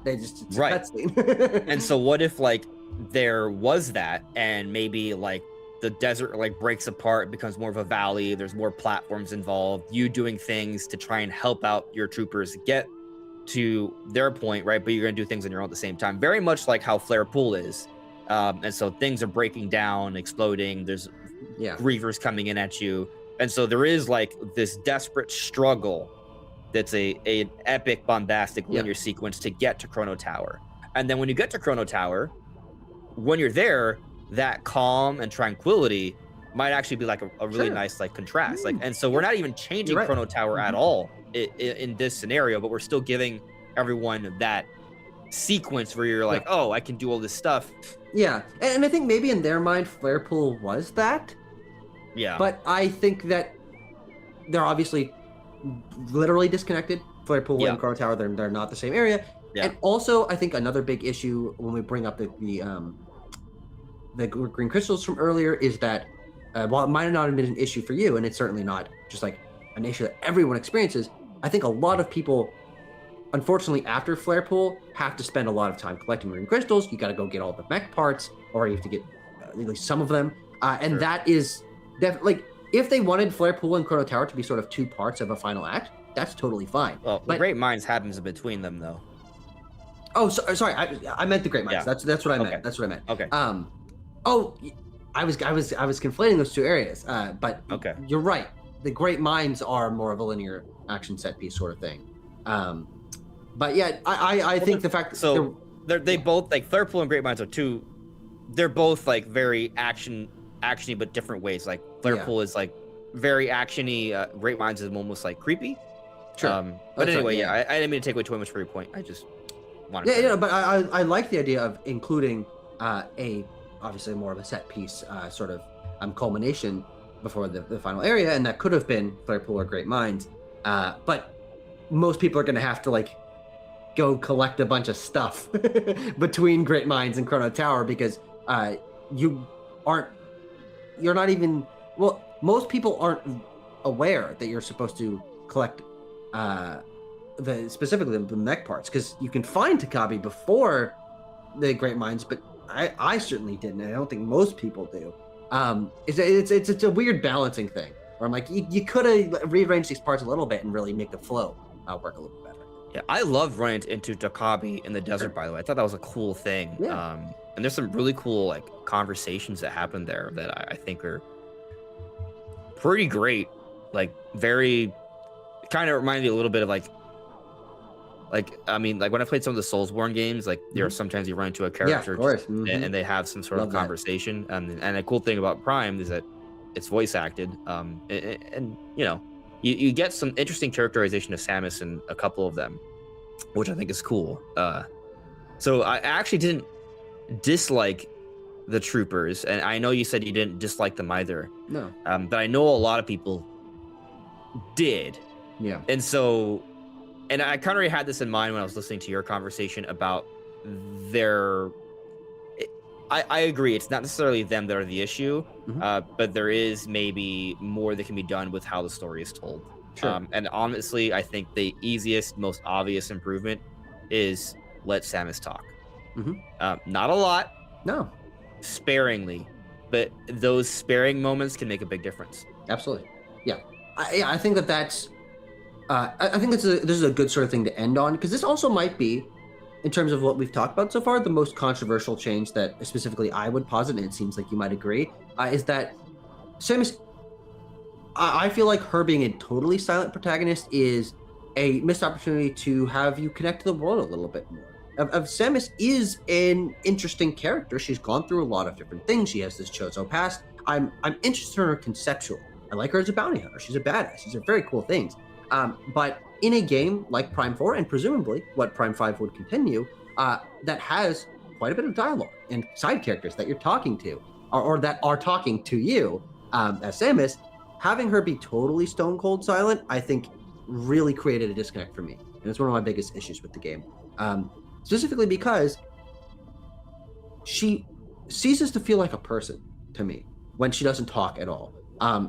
they just it's a cutscene. And so what if like there was that, and maybe like the desert like breaks apart, becomes more of a valley, there's more platforms involved, you doing things to try and help out your troopers get to their point, right? But you're gonna do things on your own at the same time, very much like how Flare Pool is. And so things are breaking down, exploding, there's grievers coming in at you, and so there is like this desperate struggle that's an epic bombastic linear sequence to get to Chrono Tower. And then when you get to Chrono Tower, when you're there, that calm and tranquility might actually be like a really nice like contrast. Like, and so we're not even changing Chrono Tower at all in this scenario, but we're still giving everyone that sequence where you're like, oh, I can do all this stuff. Yeah, and I think maybe in their mind, Flare Pool was that. Yeah. But I think that they're obviously literally disconnected. Flare Pool and Chrono Tower, they're not the same area. Yeah. And also, I think another big issue when we bring up the green crystals from earlier is that while it might not have been an issue for you, and it's certainly not just like an issue that everyone experiences, I think a lot of people, unfortunately, after Flare Pool, have to spend a lot of time collecting green crystals. You got to go get all the mech parts, or you have to get at least some of them. And that is definitely like if they wanted Flare Pool and Chrono Tower to be sort of two parts of a final act, that's totally fine. Well, the Great Minds happens between them, though. Oh, sorry. I meant the Great Minds. Yeah. That's what I meant. Okay. That's what I meant. Okay. Oh, I was conflating those two areas. But okay, you're right. The Great Minds are more of a linear action set piece sort of thing. But yeah, I think the fact that they both, like, Flare Pool and Great Minds are two. They're both like very actiony, but different ways. Like Flare Pool is like very actiony. Great Minds is almost like creepy. Sure. But anyway, I didn't mean to take away too much from your point. I just wanted. Yeah, but I like the idea of including a obviously more of a set piece sort of culmination before the final area, and that could have been Flare Pool or Great Minds. But most people are going to have to like go collect a bunch of stuff between Great Minds and Chrono Tower because you're not even, well, most people aren't aware that you're supposed to collect specifically the mech parts, because you can find Takabi before the Great Minds, but I certainly didn't, and I don't think most people do. It's a weird balancing thing where I'm like, you could have rearranged these parts a little bit and really make the flow work a little bit better. Yeah, I love running into Takabi in the desert, by the way. I thought that was a cool thing. Yeah. And there's some really cool like conversations that happen there that I think are pretty great. Like very kind of remind me a little bit of like I mean, like when I played some of the Soulsborne games, like there are sometimes you run into a character and they have some sort of conversation. And the cool thing about Prime is that it's voice acted. And you know, you get some interesting characterization of Samus in a couple of them, which I think is cool. So I actually didn't dislike the troopers, and I know you said you didn't dislike them either. No. But I know a lot of people did. Yeah. And so, and I kind of already had this in mind when I was listening to your conversation about their. I agree. It's not necessarily them that are the issue, but there is maybe more that can be done with how the story is told. Sure. And honestly, I think the easiest, most obvious improvement is let Samus talk. Not a lot. No. Sparingly, but those sparing moments can make a big difference. Absolutely. Yeah. I think that's. I think this is a good sort of thing to end on, because this also might be, in terms of what we've talked about so far, the most controversial change that specifically I would posit, and it seems like you might agree, is that Samus, I feel like her being a totally silent protagonist is a missed opportunity to have you connect to the world a little bit more. Samus is an interesting character. She's gone through a lot of different things. She has this Chozo past. I'm interested in her conceptually. I like her as a bounty hunter. She's a badass. These are very cool things. But in a game like Prime 4, and presumably what Prime 5 would continue, that has quite a bit of dialogue and side characters that you're talking to, or that are talking to you as Samus, having her be totally stone cold silent, I think really created a disconnect for me. And it's one of my biggest issues with the game. Specifically because she ceases to feel like a person to me when she doesn't talk at all.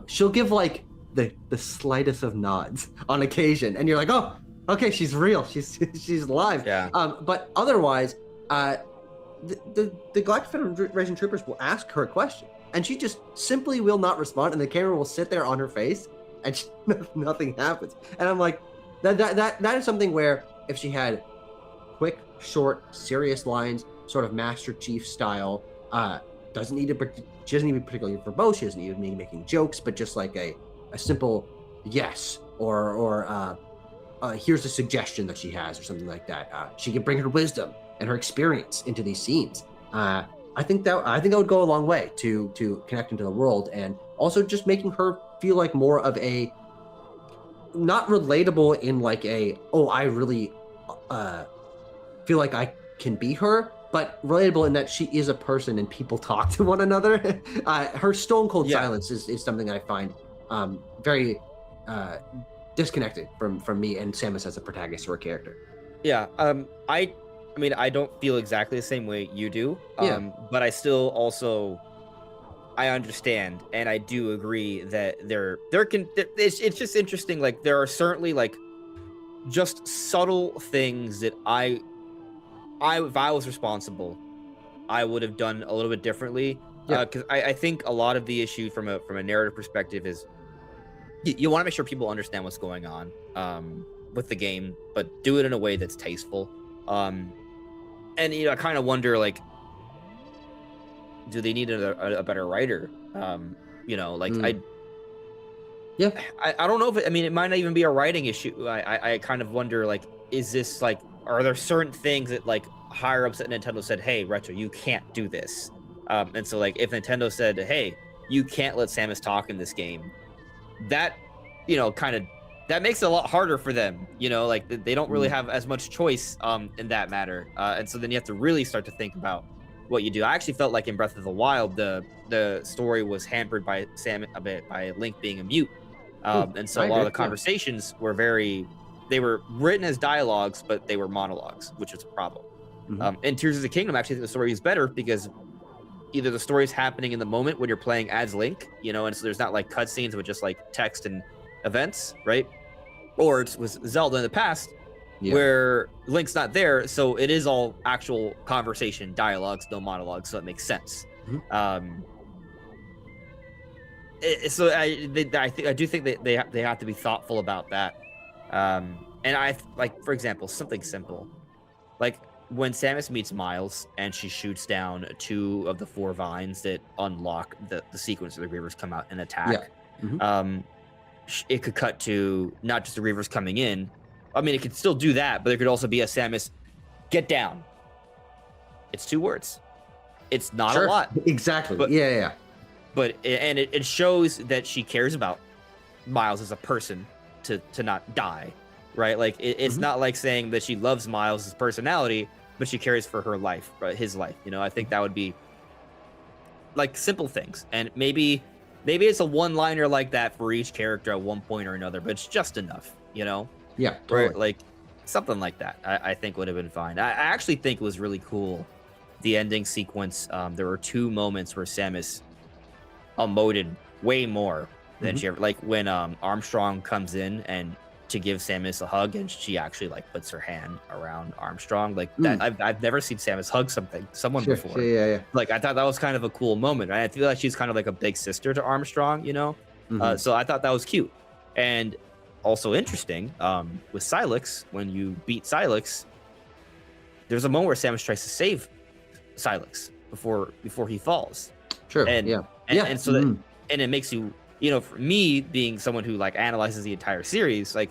She'll give like the slightest of nods on occasion, and you're like, oh, okay, she's real, she's alive. Yeah. But otherwise, the Galactic Federation troopers will ask her a question, and she just simply will not respond, and the camera will sit there on her face, and nothing happens. And I'm like, that is something where if she had quick, short, serious lines, sort of Master Chief style, she doesn't need to be particularly verbose, she doesn't need to be making jokes, but just like a simple yes, or here's a suggestion that she has, or something like that. She can bring her wisdom and her experience into these scenes. I think that would go a long way to connecting to the world, and also just making her feel like more of a, not relatable in like a, oh, I really feel like I can be her, but relatable in that she is a person and people talk to one another. Her stone cold silence is something I find very disconnected from me and Samus as a protagonist or a character. Yeah. I mean, I don't feel exactly the same way you do. But I still also, I understand, and I do agree that it's just interesting. Like, there are certainly like just subtle things that if I was responsible, I would have done a little bit differently. Yeah. Because I think a lot of the issue from a narrative perspective is you want to make sure people understand what's going on with the game, but do it in a way that's tasteful. Um, and I kind of wonder, like, do they need a better writer? Like Mm. Yeah. I don't know if I mean, it might not even be a writing issue. I kind of wonder, like, is this like, are there certain things that like higher ups at Nintendo said, hey, Retro, you can't do this. And so like if Nintendo said, hey, you can't let Samus talk in this game, that kind of that makes it a lot harder for them. Like they don't really Mm. have as much choice in that matter. And so then you have to really start to think about what you do. I actually felt like in Breath of the Wild, the story was hampered by Sam a bit by Link being a mute. And so I a lot of agree. the conversations were they were written as dialogues, but they were monologues, which was a problem. In Tears of the Kingdom, actually, I think the story is better because either the story is happening in the moment when you're playing as Link, and so there's not like cutscenes with just like text and events, right? Or it was Zelda in the past where Link's not there, so it is all actual conversation, dialogues, no monologues, so it makes sense. So I do think that they have to be thoughtful about that. And I like, for example, something simple, like when Samus meets Miles and she shoots down 2 of the 4 vines that unlock the sequence where the Reavers come out and attack. It could cut to not just the Reavers coming in. I mean, it could still do that, but there could also be a Samus, get down. It's 2 words. It's not a lot. Exactly. But, yeah. But it shows that she cares about Miles as a person to not die, right? Like it's not like saying that she loves Miles' personality, but she cares for her life, right? His life. I think that would be like simple things, and maybe it's a one-liner like that for each character at one point or another, but it's just enough, Yeah, totally. Right? Like something like that. I think would have been fine. I actually think it was really cool. The ending sequence. There were 2 moments where Samus emoted way more than she ever, like when Armstrong comes in and to give Samus a hug, and she actually like puts her hand around Armstrong like that. I've never seen Samus hug someone before. Yeah. Like I thought that was kind of a cool moment. Right? I feel like she's kind of like a big sister to Armstrong, so I thought that was cute. And also interesting, with Sylix, when you beat Sylix, there's a moment where Samus tries to save Sylix before he falls. Sure. And so that, and it makes you, for me being someone who like analyzes the entire series, like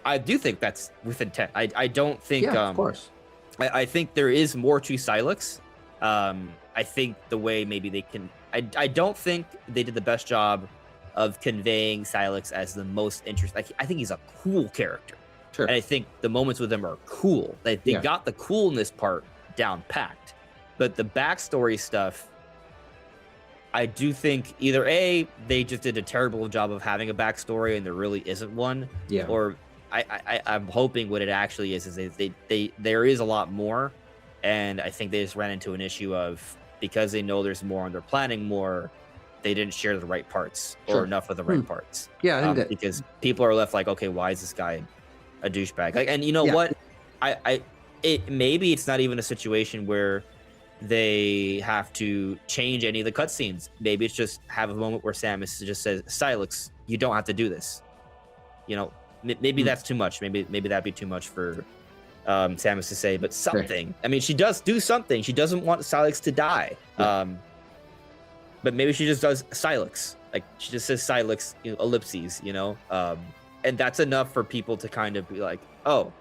I do think that's with intent. I don't think of course. I think there is more to Sylix. I think the way maybe they can I don't think they did the best job of conveying Sylix as the most interesting. Like, I think he's a cool character. Sure. And I think the moments with him are cool. They got the coolness part down packed. But the backstory stuff, I do think either A, they just did a terrible job of having a backstory and there really isn't one. Yeah. Or I'm hoping what it actually is they there is a lot more. And I think they just ran into an issue of, because they know there's more and they're planning more, they didn't share the right parts or enough of the right parts. Yeah, I think that, because people are left like, okay, why is this guy a douchebag? Like, and you know what? Maybe it's not even a situation where they have to change any of the cutscenes. Maybe it's just have a moment where Samus just says, Sylix, you don't have to do this. Maybe that's too much. Maybe that'd be too much for Samus to say, but something. I mean, she does do something. She doesn't want Sylix to die. But maybe she just does Sylix. Like, she just says Sylix, ellipses, and that's enough for people to kind of be like, oh,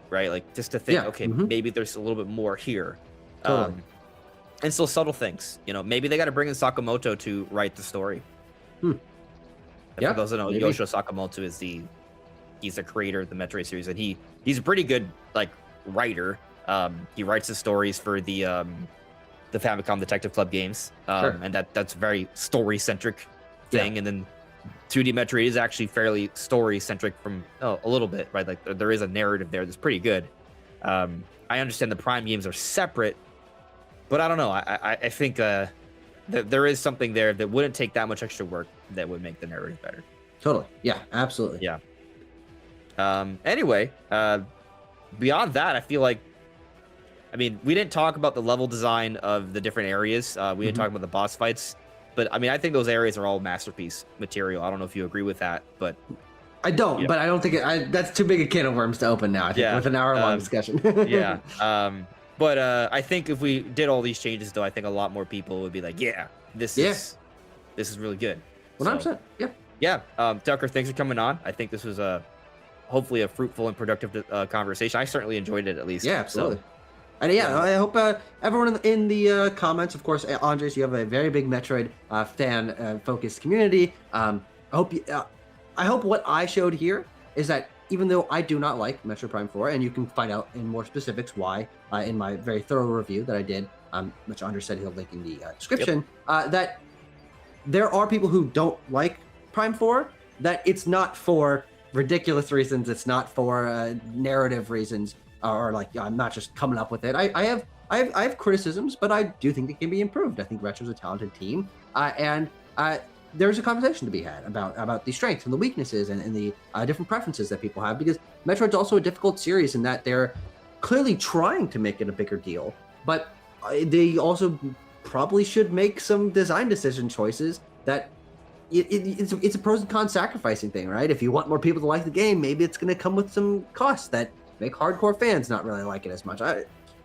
right? Like, just to think, okay, maybe there's a little bit more here. Totally. And so subtle things, maybe they got to bring in Sakamoto to write the story. For those who know, maybe. Yoshio Sakamoto he's the creator of the Metroid series, and he's a pretty good like writer. He writes the stories for the Famicom Detective Club games, and that's very story centric thing. And then 2D Metroid is actually fairly story centric from a little bit, right? Like there is a narrative there that's pretty good. I understand the Prime games are separate, but I don't know. I think that there is something there that wouldn't take that much extra work that would make the narrative better. Totally. Yeah, absolutely. Yeah. Anyway, beyond that, I feel like I mean, we didn't talk about the level design of the different areas. We didn't talk about the boss fights, but I mean, I think those areas are all masterpiece material. I don't know if you agree with that, but I don't, but I don't think that's too big a can of worms to open now. I think with an hour-long discussion. Yeah. But I think if we did all these changes, though, I think a lot more people would be like, yeah, this is really good. 100%. Yeah. Tucker, thanks for coming on. I think this was hopefully a fruitful and productive conversation. I certainly enjoyed it, at least. Yeah, absolutely. And I hope everyone in the comments, of course, Andres, you have a very big Metroid fan focused community. I hope what I showed here is that even though I do not like Metroid Prime 4, and you can find out in more specifics why in my very thorough review that I did, which Andres said he'll link in the description, that there are people who don't like Prime 4, that it's not for ridiculous reasons, it's not for narrative reasons, or like I'm not just coming up with it. I have criticisms, but I do think it can be improved. I think Retro's a talented team, and there's a conversation to be had about the strengths and the weaknesses and the different preferences that people have, because Metroid's also a difficult series in that they're clearly trying to make it a bigger deal, but they also probably should make some design decision choices that it's a pros and cons sacrificing thing, right? If you want more people to like the game, maybe it's going to come with some costs that make hardcore fans not really like it as much.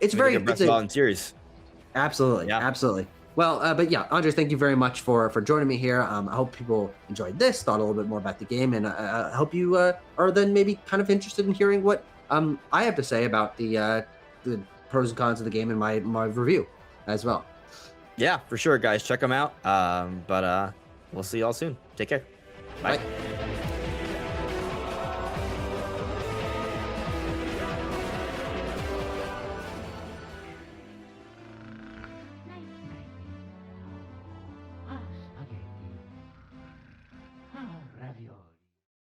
It's very series. Absolutely, absolutely. Well, but yeah, Andres, thank you very much for joining me here. I hope people enjoyed this, thought a little bit more about the game, and I hope you are then maybe kind of interested in hearing what I have to say about the pros and cons of the game in my review as well. Yeah, for sure, guys. Check them out. But we'll see y'all soon. Take care. Bye.